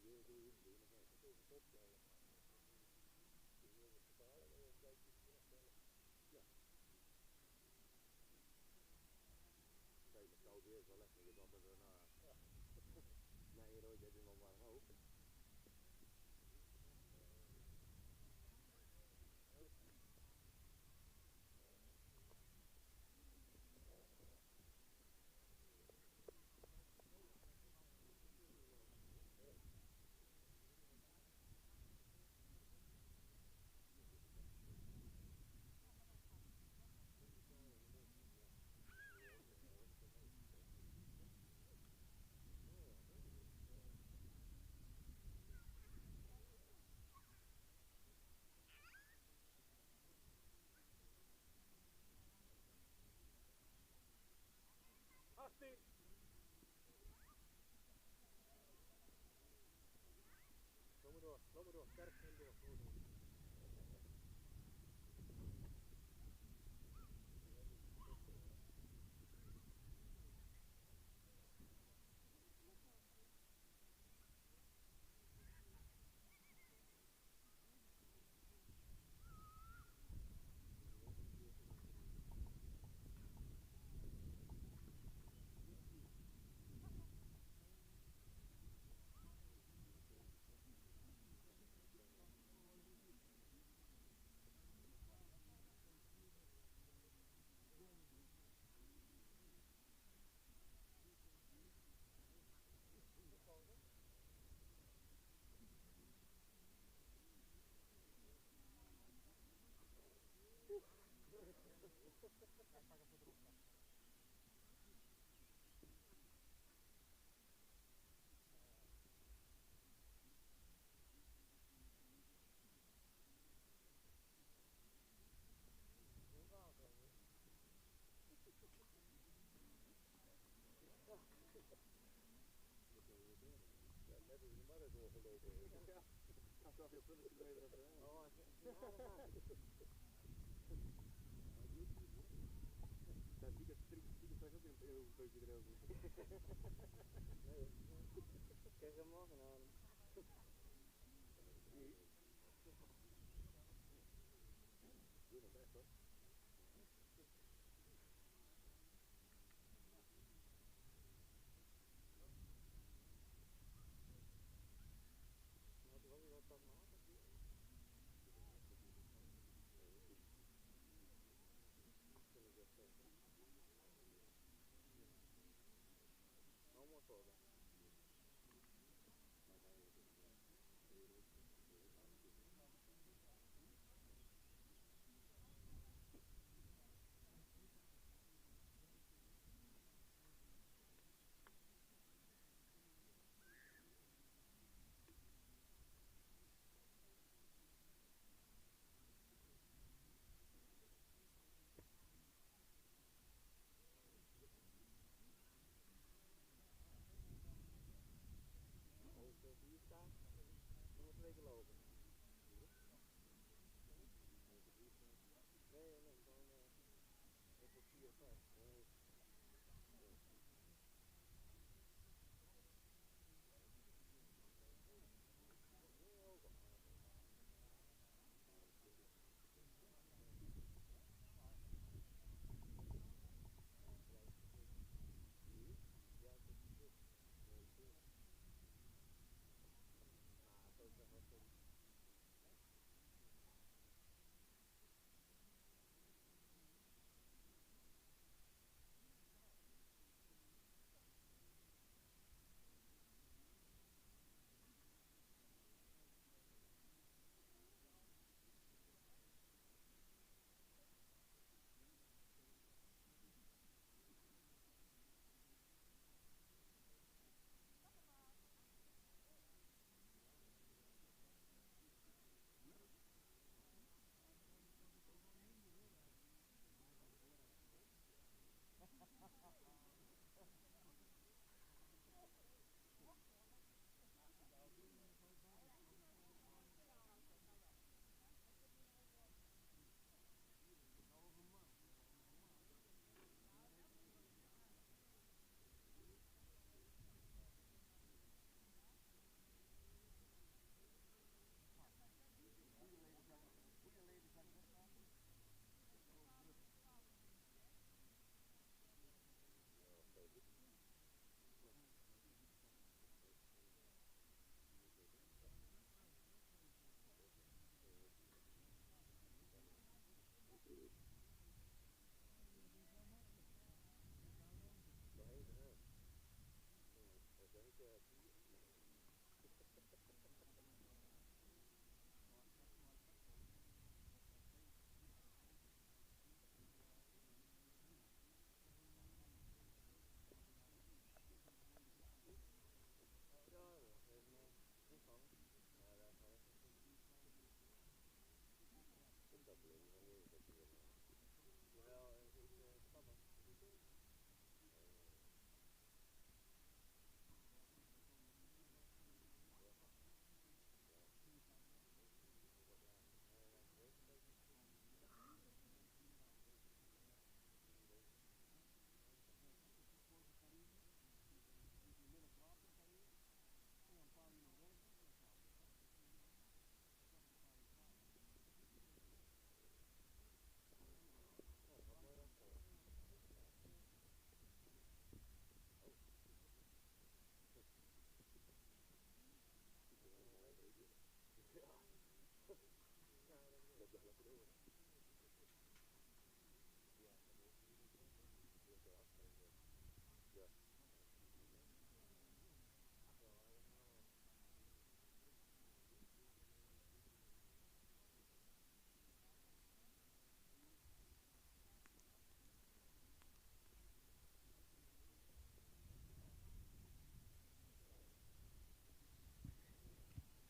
weer doe je weer nog even over top bellen. Je wil het betalen, maar een beetje terugbellen. Ja. Kijk, met koud weer is wel lekker, je dan er daarna. Ja. Nee, Roy, dit is nog maar hoog. Asti! Loop maar door, sterk en door. Ja, net is de markt doorgelopen. Ja, dat zag je pulletje beter als hij. Oh, ja, dat die straks ook in een peukje erover. Nee, kijk hem morgen aan. Doe nog best hoor. Had hij wel weer wat maken? Nou, maar zo dan.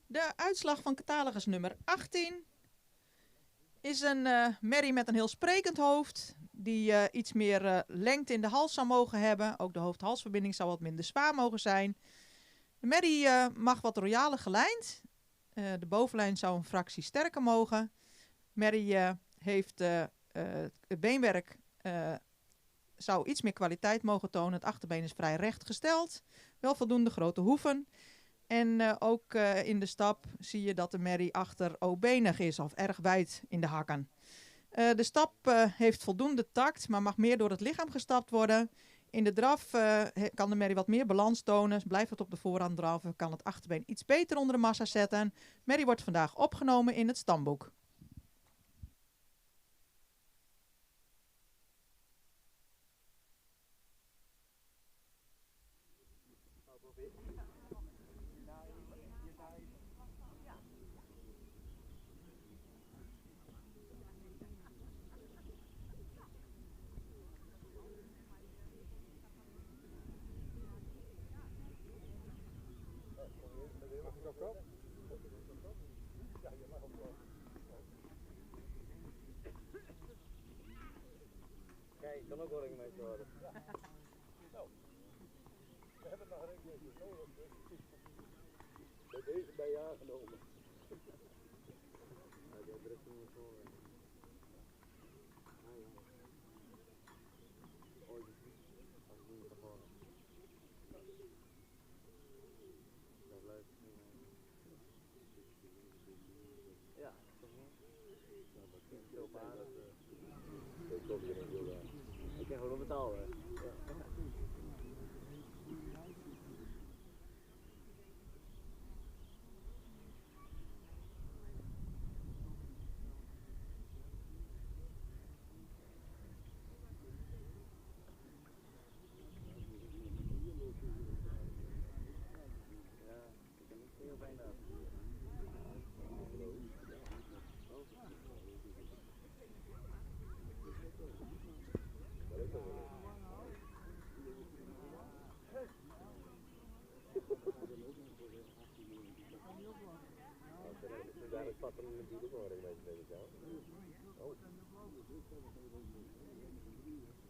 De uitslag van catalogus nummer 18 is een merrie met een heel sprekend hoofd. Die iets meer lengte in de hals zou mogen hebben. Ook de hoofd-halsverbinding zou wat minder zwaar mogen zijn. De merrie mag wat royaler gelijnd. De bovenlijn zou een fractie sterker mogen. Merrie heeft het beenwerk zou iets meer kwaliteit mogen tonen. Het achterbeen is vrij recht gesteld. Wel voldoende grote hoeven. En ook in de stap zie je dat de merrie achter O-benig is of erg wijd in de hakken. De stap heeft voldoende tact, maar mag meer door het lichaam gestapt worden. In de draf kan de merrie wat meer balans tonen. Blijft het op de voorhand draven, kan het achterbeen iets beter onder de massa zetten. Merrie wordt vandaag opgenomen in het stamboek. Kijk, kan ook wel een mee worden. We hebben nog een keer nodig. Bij deze ben je aangenomen. Ja, die drukt hem niet voor. Ooit als het niet gewoon. Dat blijft. Ja, toch niet? Ja, dat is aardig. Ik kan gewoon betalen. Ja. Daar is patten natuurlijk wel een beetje deze kant. Oh.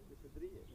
Dus de drieën.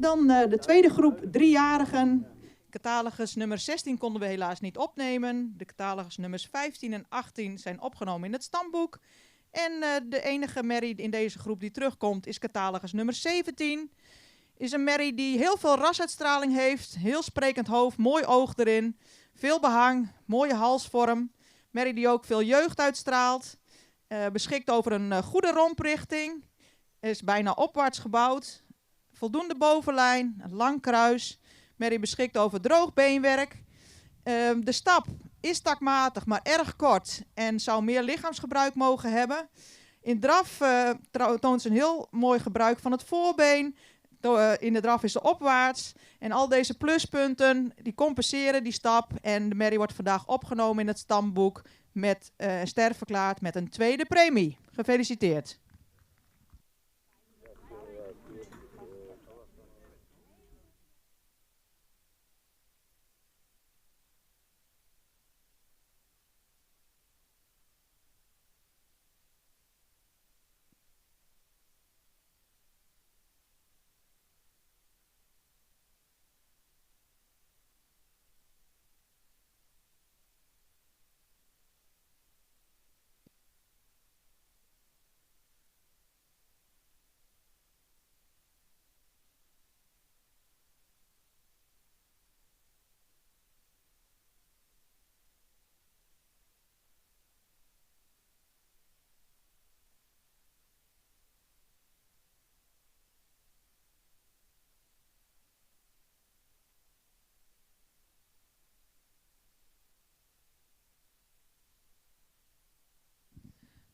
Dan de tweede groep 3-jarigen. Catalogus nummer 16 konden we helaas niet opnemen. De catalogus nummers 15 en 18 zijn opgenomen in het stamboek. En de enige merrie in deze groep die terugkomt is catalogus nummer 17. Is een merrie die heel veel rasuitstraling heeft. Heel sprekend hoofd, mooi oog erin. Veel behang, mooie halsvorm. Merrie die ook veel jeugd uitstraalt. Beschikt over een goede romprichting. Is bijna opwaarts gebouwd. Voldoende bovenlijn, een lang kruis. Merrie beschikt over droog beenwerk. De stap is takmatig, maar erg kort en zou meer lichaamsgebruik mogen hebben. In draf toont ze een heel mooi gebruik van het voorbeen. In de draf is ze opwaarts. En al deze pluspunten die compenseren die stap. En de merrie wordt vandaag opgenomen in het stamboek met ster verklaard met een tweede premie. Gefeliciteerd.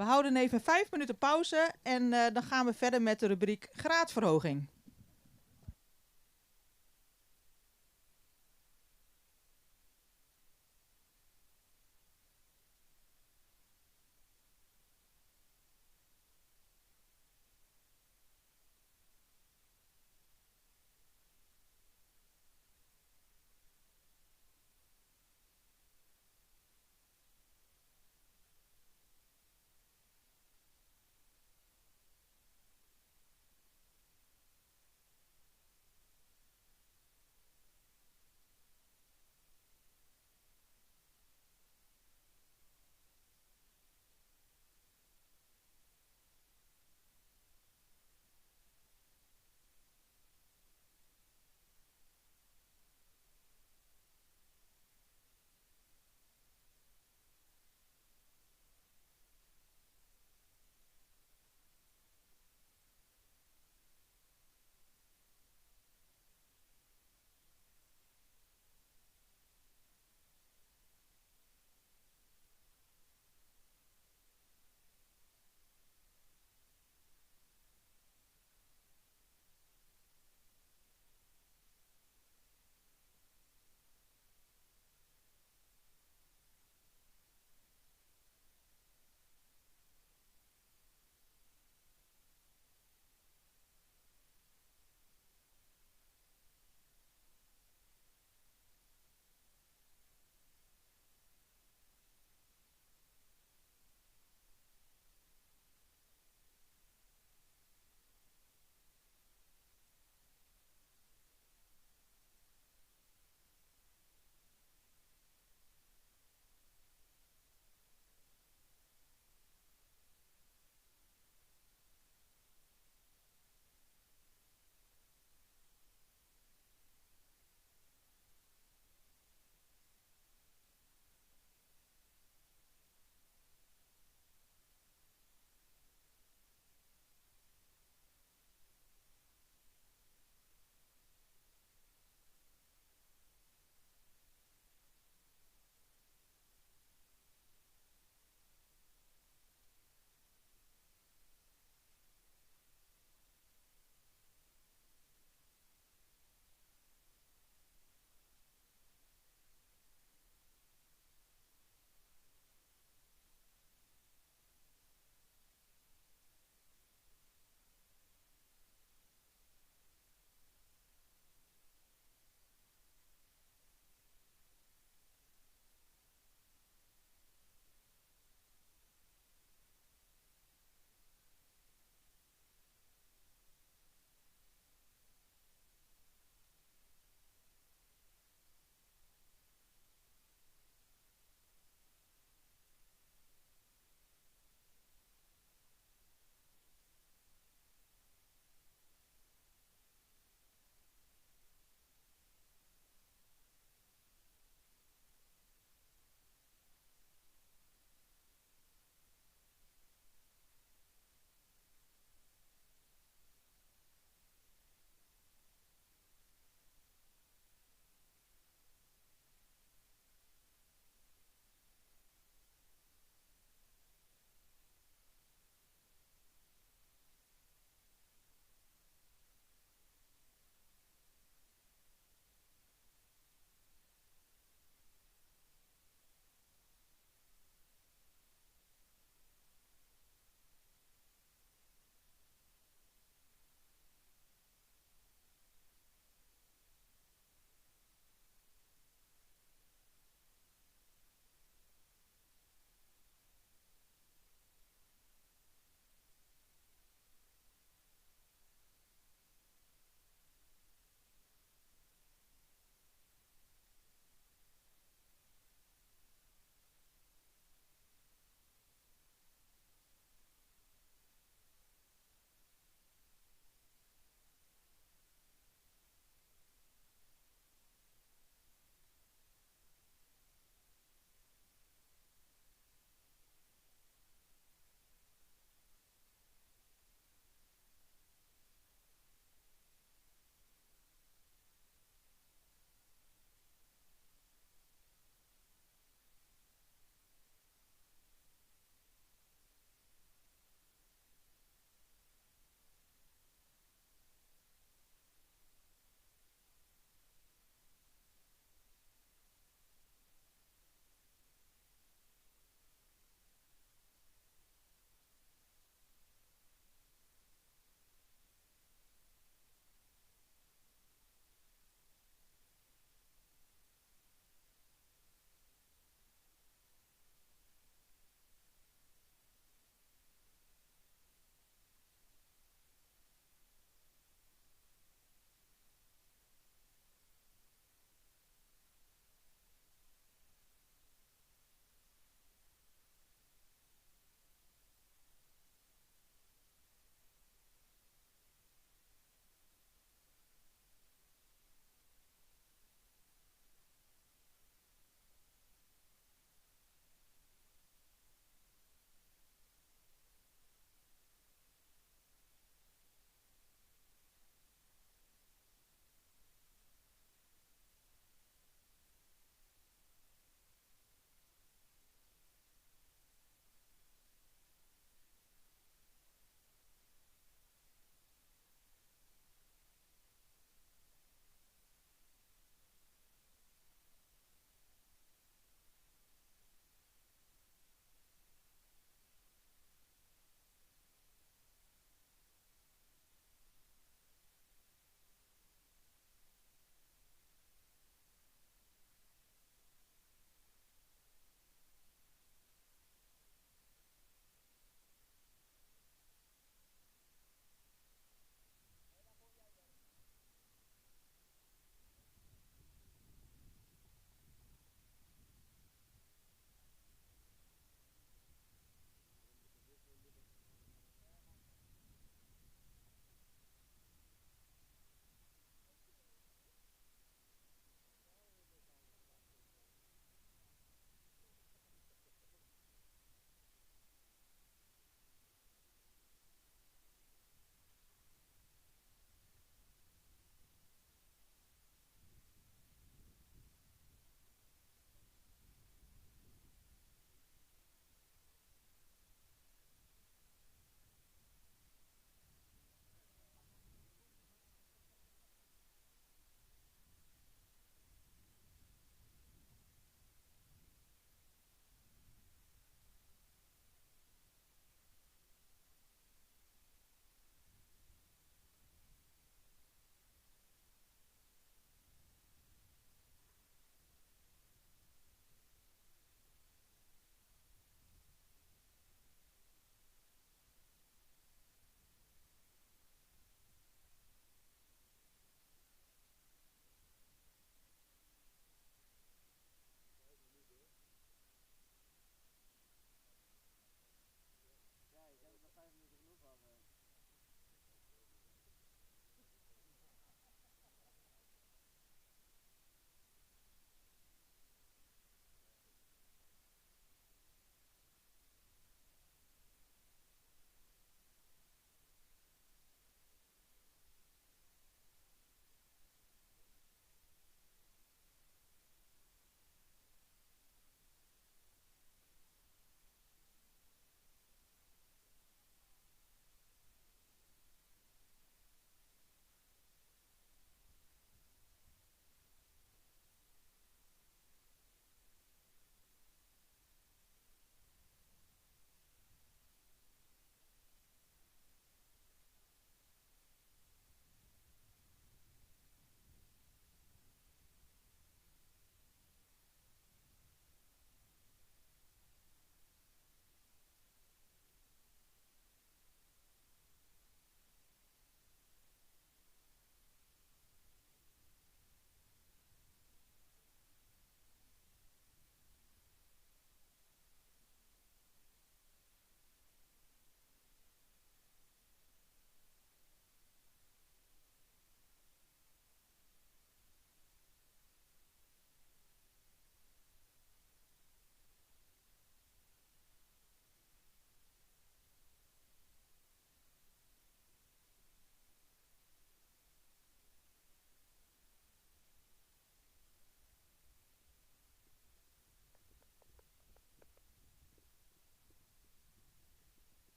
We houden even 5 minuten pauze en dan gaan we verder met de rubriek graadverhoging.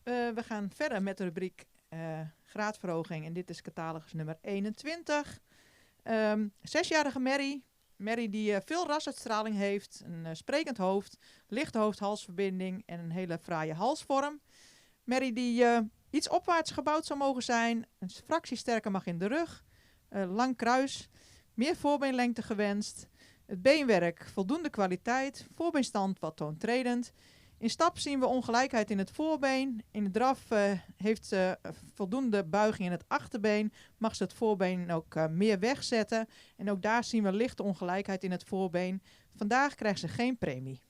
We gaan verder met de rubriek graadverhoging. En dit is catalogus nummer 21. 6-jarige Mary. Mary die veel rasuitstraling heeft. Een sprekend hoofd. Lichte hoofd-halsverbinding. En een hele fraaie halsvorm. Mary die iets opwaarts gebouwd zou mogen zijn. Een fractie sterker mag in de rug. Lang kruis. Meer voorbeenlengte gewenst. Het beenwerk voldoende kwaliteit. Voorbeenstand wat toontredend. In stap zien we ongelijkheid in het voorbeen. In de draf heeft ze voldoende buiging in het achterbeen. Mag ze het voorbeen ook meer wegzetten. En ook daar zien we lichte ongelijkheid in het voorbeen. Vandaag krijgt ze geen premie.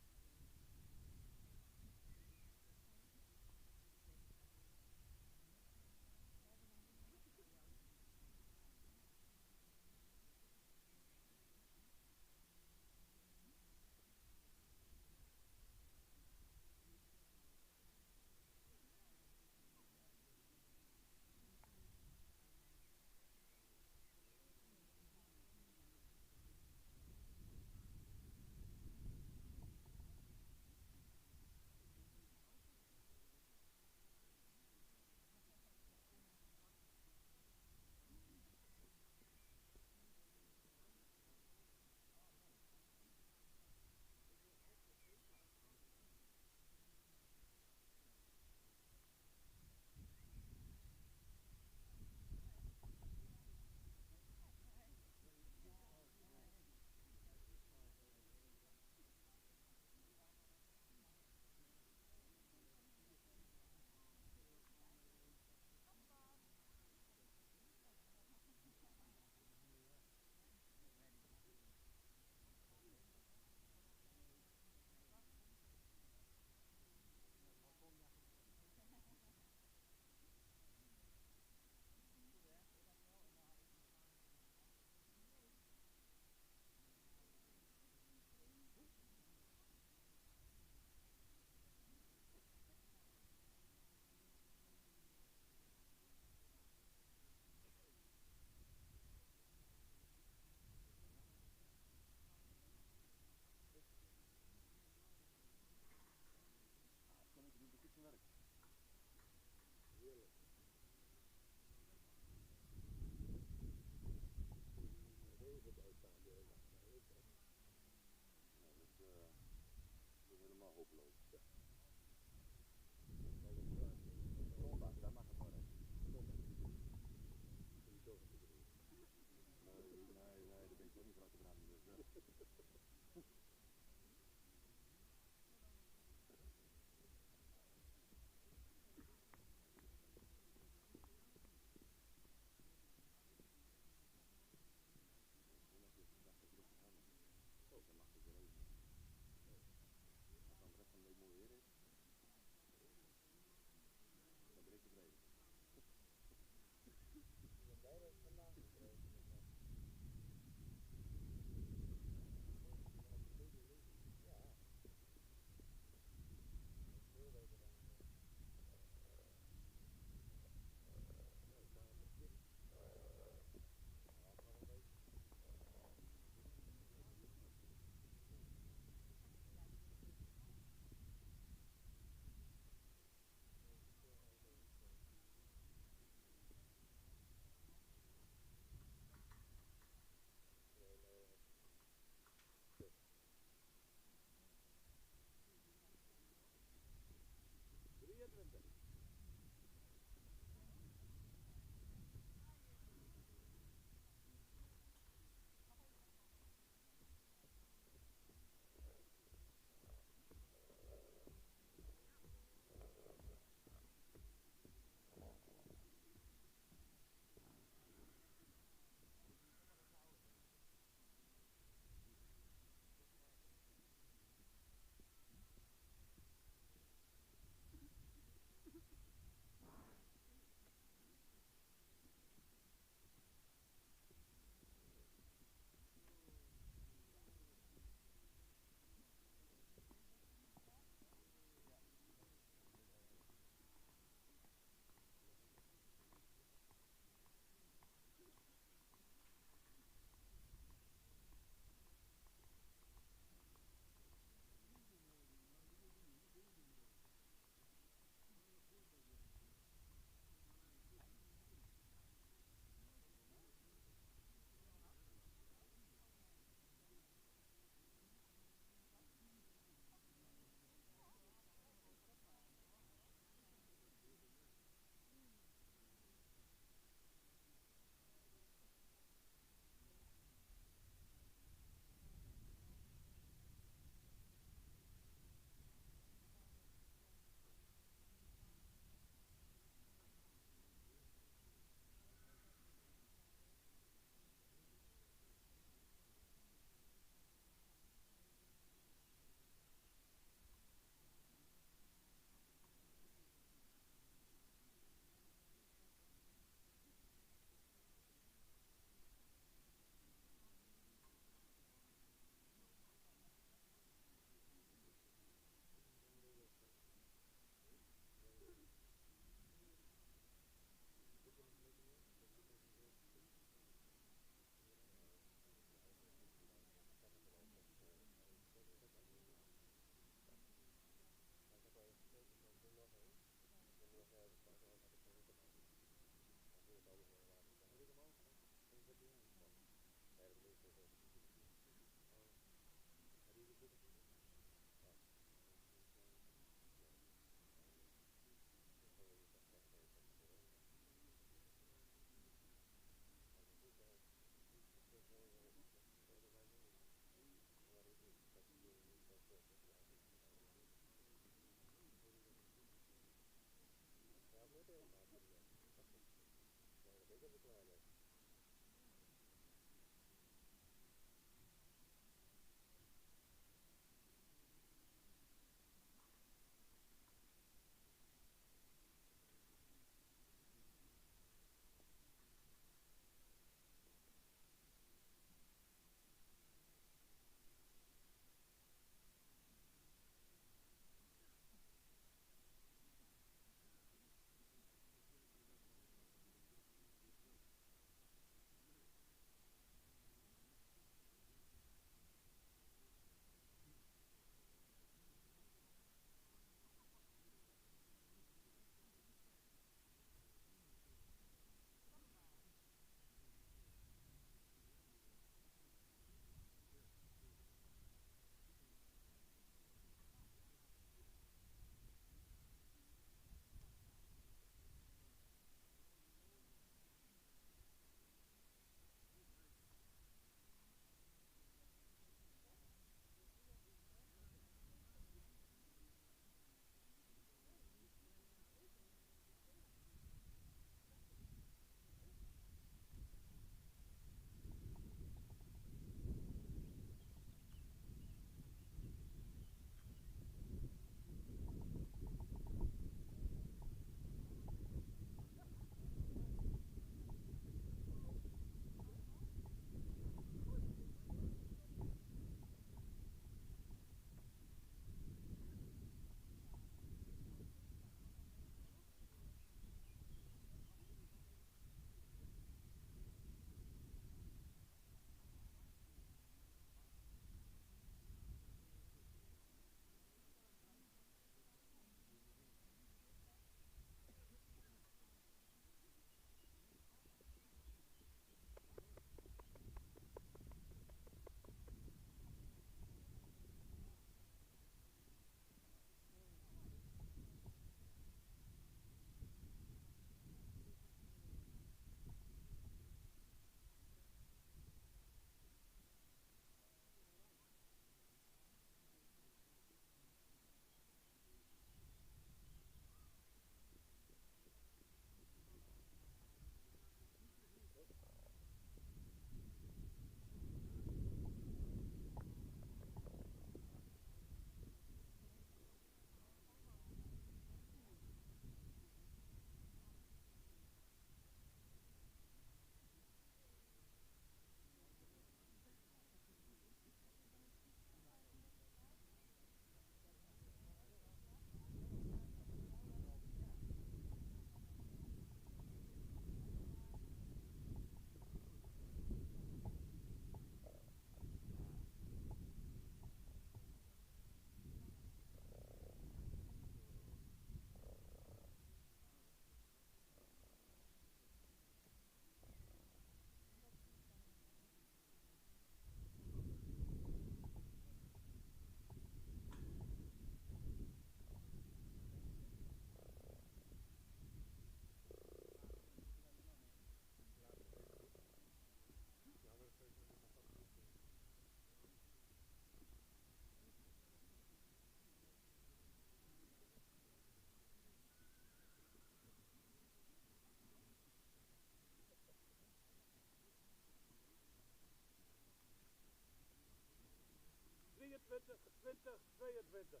2022.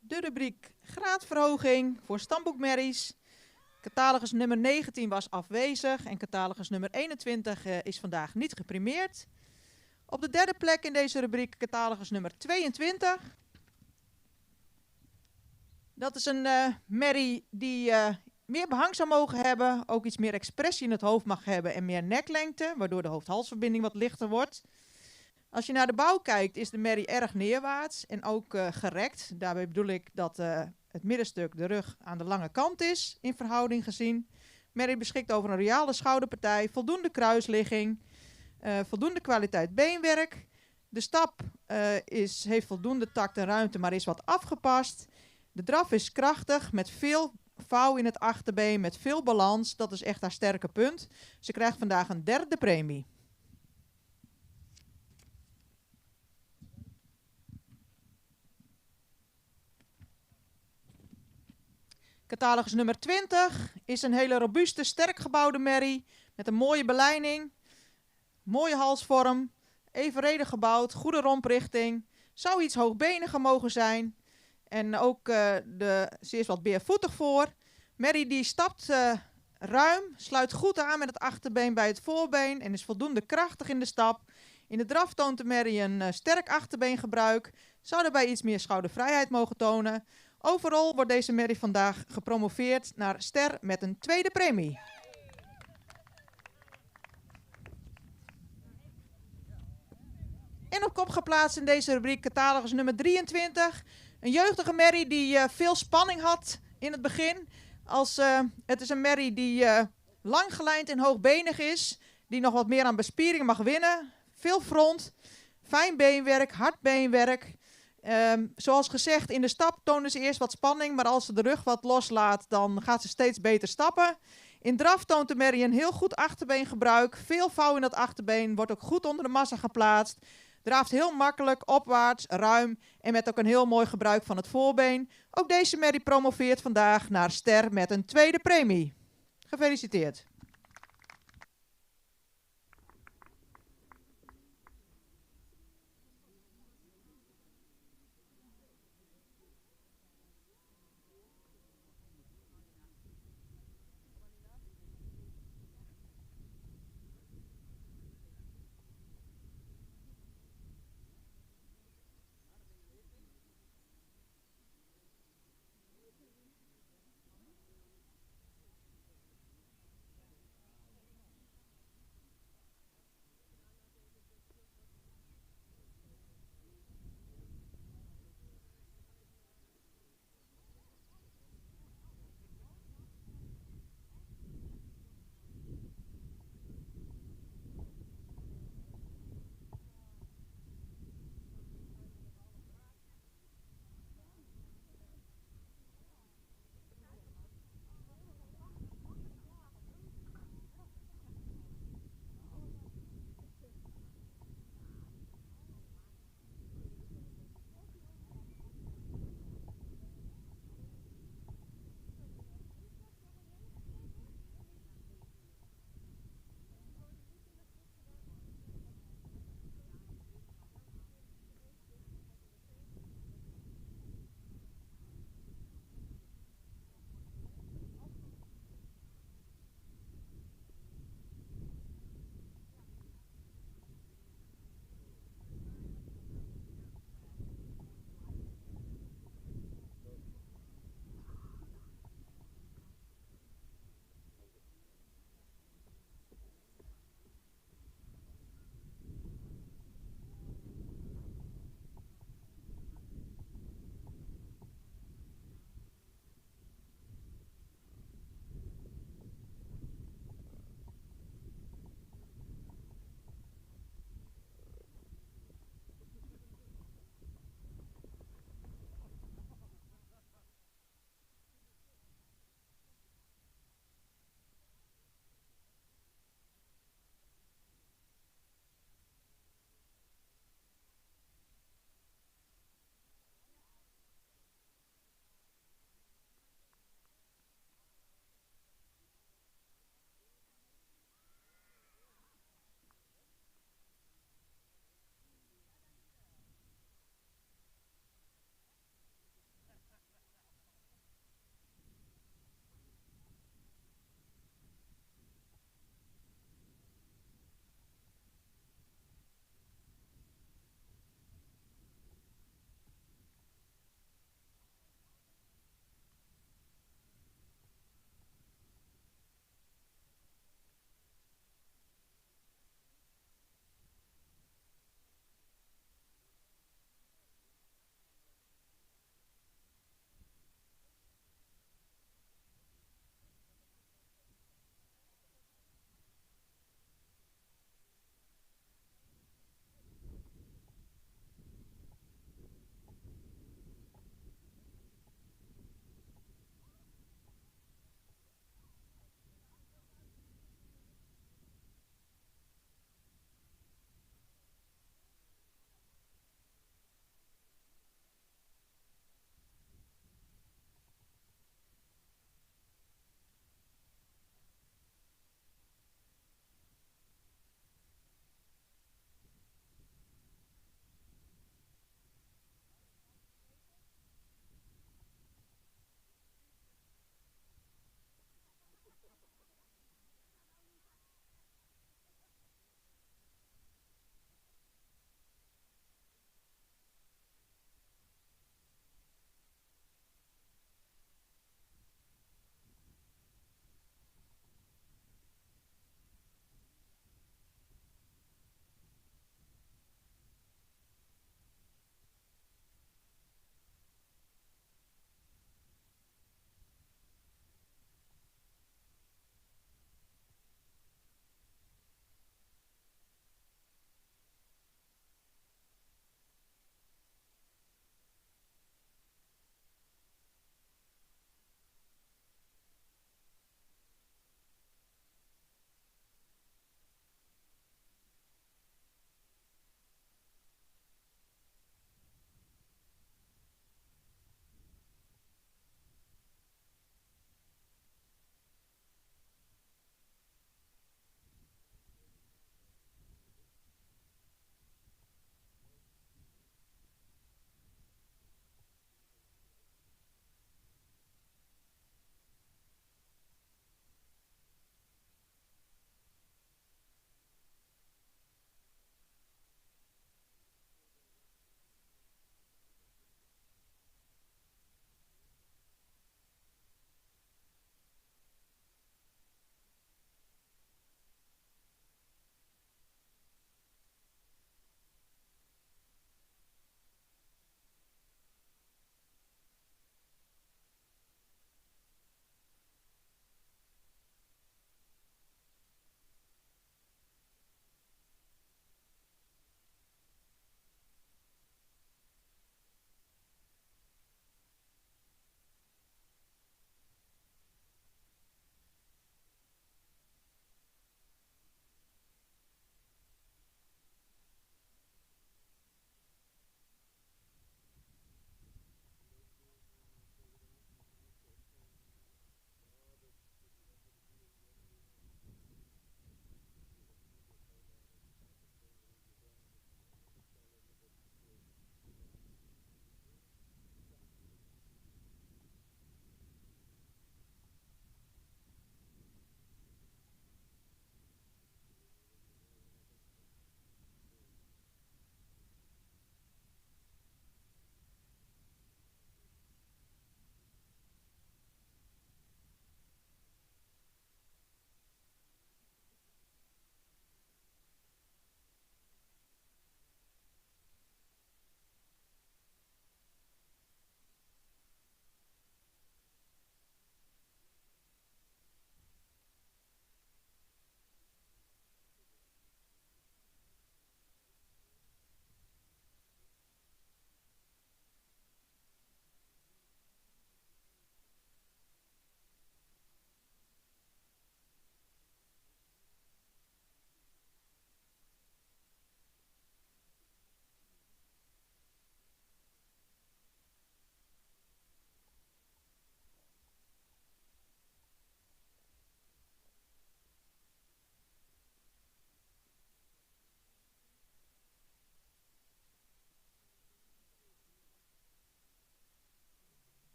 De rubriek graadverhoging voor stamboekmerries. Catalogus nummer 19 was afwezig en catalogus nummer 21 is vandaag niet geprimeerd. Op de derde plek in deze rubriek catalogus nummer 22. Dat is een merrie die meer behang zou mogen hebben, ook iets meer expressie in het hoofd mag hebben en meer neklengte, waardoor de hoofd-halsverbinding wat lichter wordt. Als je naar de bouw kijkt is de merrie erg neerwaarts en ook gerekt. Daarbij bedoel ik dat het middenstuk, de rug, aan de lange kant is, in verhouding gezien. Merrie beschikt over een reale schouderpartij, voldoende kruisligging, voldoende kwaliteit beenwerk. De stap heeft voldoende tact en ruimte, maar is wat afgepast. De draf is krachtig, met veel vouw in het achterbeen, met veel balans. Dat is echt haar sterke punt. Ze krijgt vandaag een derde premie. Catalogus nummer 20 is een hele robuuste, sterk gebouwde merrie met een mooie belijning, mooie halsvorm, evenredig gebouwd, goede romprichting. Zou iets hoogbeniger mogen zijn en ook ze is wat beervoetig voor. Merrie die stapt ruim, sluit goed aan met het achterbeen bij het voorbeen en is voldoende krachtig in de stap. In de draf toont de merrie een sterk achterbeengebruik, zou daarbij iets meer schoudervrijheid mogen tonen. Overal wordt deze merrie vandaag gepromoveerd naar ster met een tweede premie. En op kop geplaatst in deze rubriek catalogus nummer 23. Een jeugdige merrie die veel spanning had in het begin. Het is een merrie die lang gelijnd en hoogbenig is. Die nog wat meer aan bespiering mag winnen. Veel front, fijn beenwerk, hard beenwerk. Zoals gezegd, in de stap tonen ze eerst wat spanning, maar als ze de rug wat loslaat, dan gaat ze steeds beter stappen. In draf toont de merrie een heel goed achterbeengebruik, veel vouw in dat achterbeen, wordt ook goed onder de massa geplaatst. Draaft heel makkelijk, opwaarts, ruim en met ook een heel mooi gebruik van het voorbeen. Ook deze merrie promoveert vandaag naar ster met een tweede premie. Gefeliciteerd.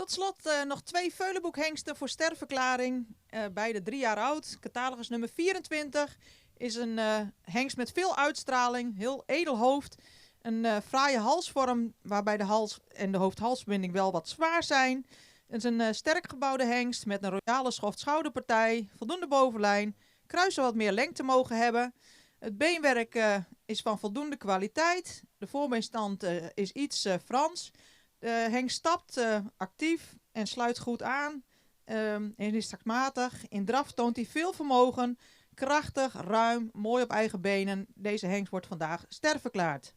Tot slot nog 2 Veulenboekhengsten voor sterverklaring. Beide 3 jaar oud. Catalogus nummer 24 is een hengst met veel uitstraling. Heel edel hoofd. Een fraaie halsvorm waarbij de hals en de hoofd-halsverbinding wel wat zwaar zijn. Het is een sterk gebouwde hengst met een royale schoft-schouderpartij. Voldoende bovenlijn. Kruisen wat meer lengte mogen hebben. Het beenwerk is van voldoende kwaliteit. De voorbeenstand is iets Frans. De hengst stapt actief en sluit goed aan. En is taktmatig. In draf toont hij veel vermogen. Krachtig, ruim, mooi op eigen benen. Deze hengst wordt vandaag sterverklaard.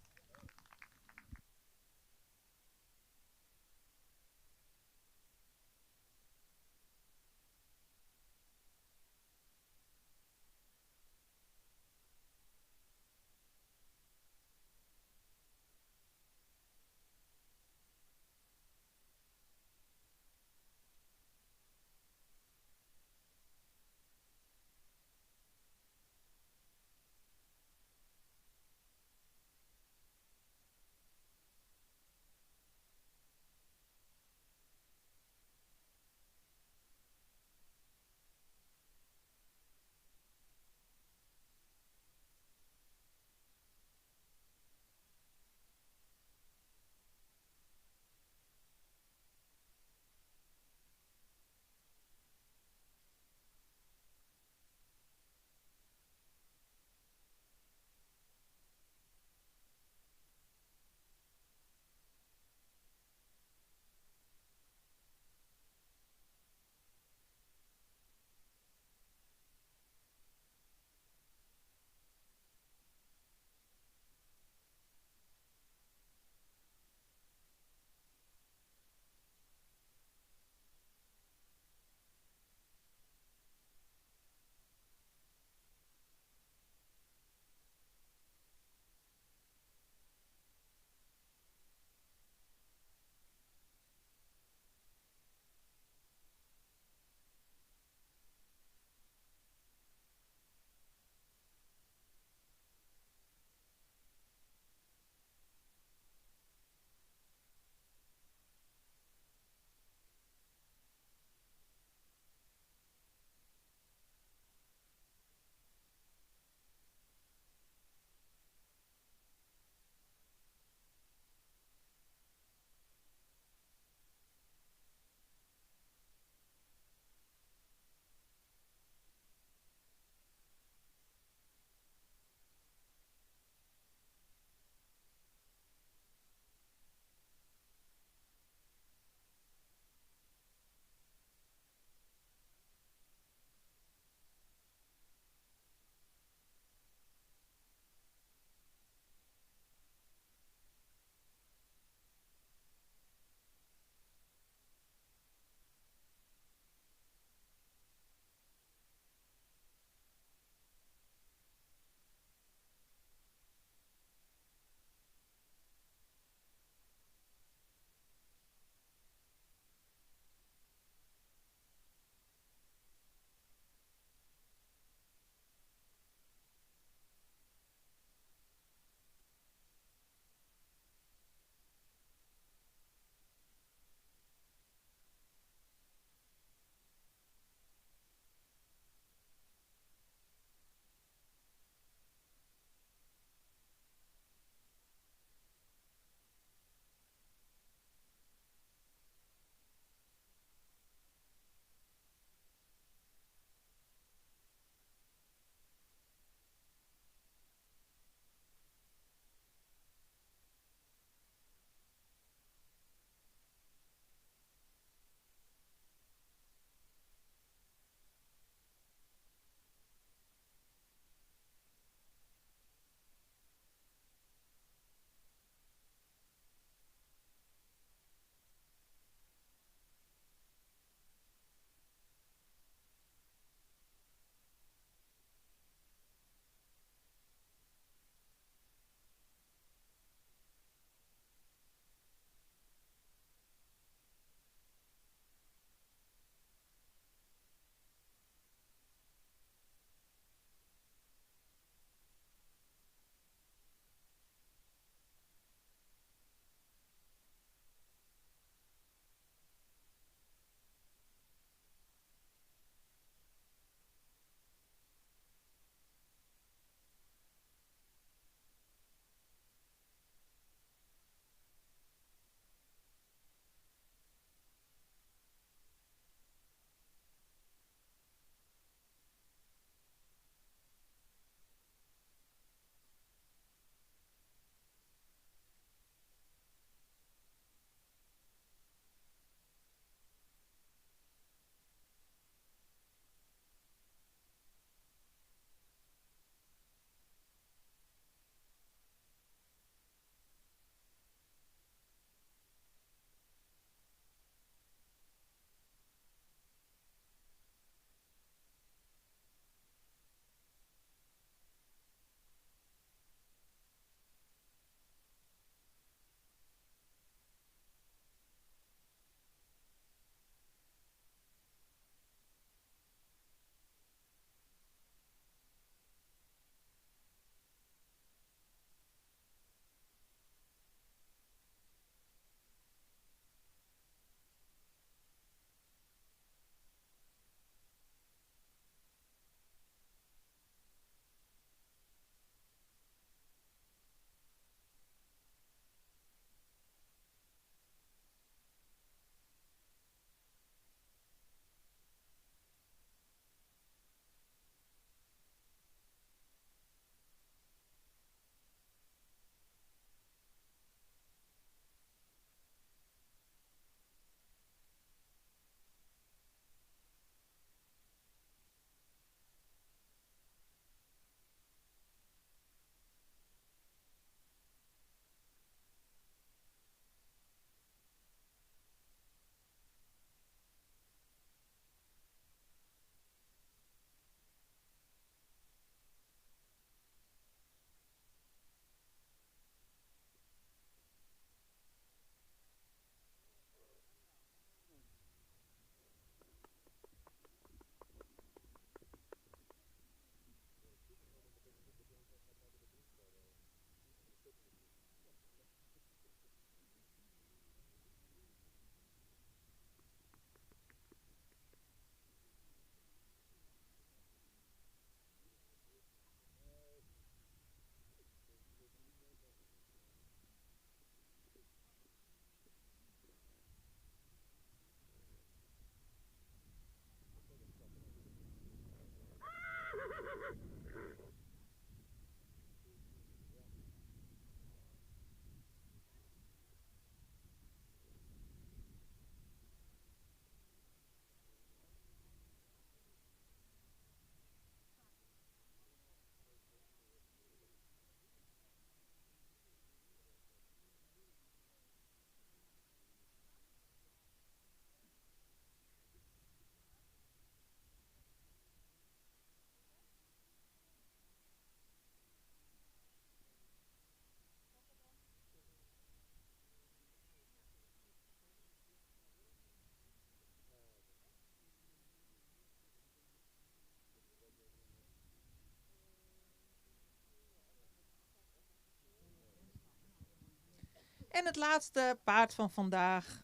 En het laatste paard van vandaag,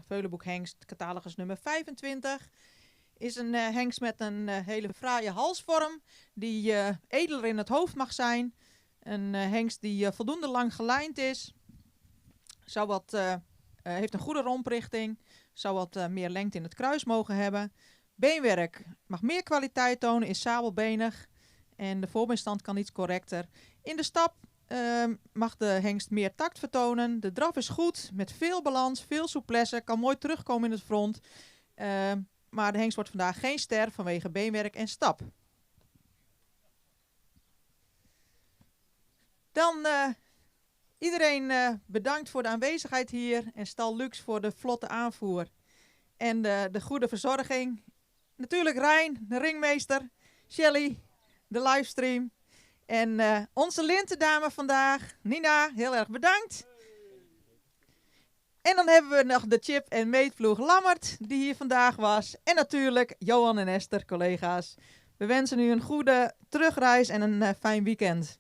Veulenboek hengst, catalogus nummer 25, is een hengst met een hele fraaie halsvorm die edeler in het hoofd mag zijn. Een hengst die voldoende lang gelijnd is, heeft een goede romprichting, zou wat meer lengte in het kruis mogen hebben. Beenwerk mag meer kwaliteit tonen, is sabelbenig en de voorbeenstand kan iets correcter. In de stap mag de hengst meer tact vertonen. De draf is goed, met veel balans, veel souplesse, kan mooi terugkomen in het front. Maar de hengst wordt vandaag geen ster vanwege beenwerk en stap. Dan iedereen bedankt voor de aanwezigheid hier en Stal Lux voor de vlotte aanvoer en de goede verzorging. Natuurlijk Rijn, de ringmeester, Shelly, de livestream en onze lintendame vandaag, Nina, heel erg bedankt. En dan hebben we nog de Chip en meetploeg Lammert die hier vandaag was en natuurlijk Johan en Esther, collega's. We wensen u een goede terugreis en een fijn weekend.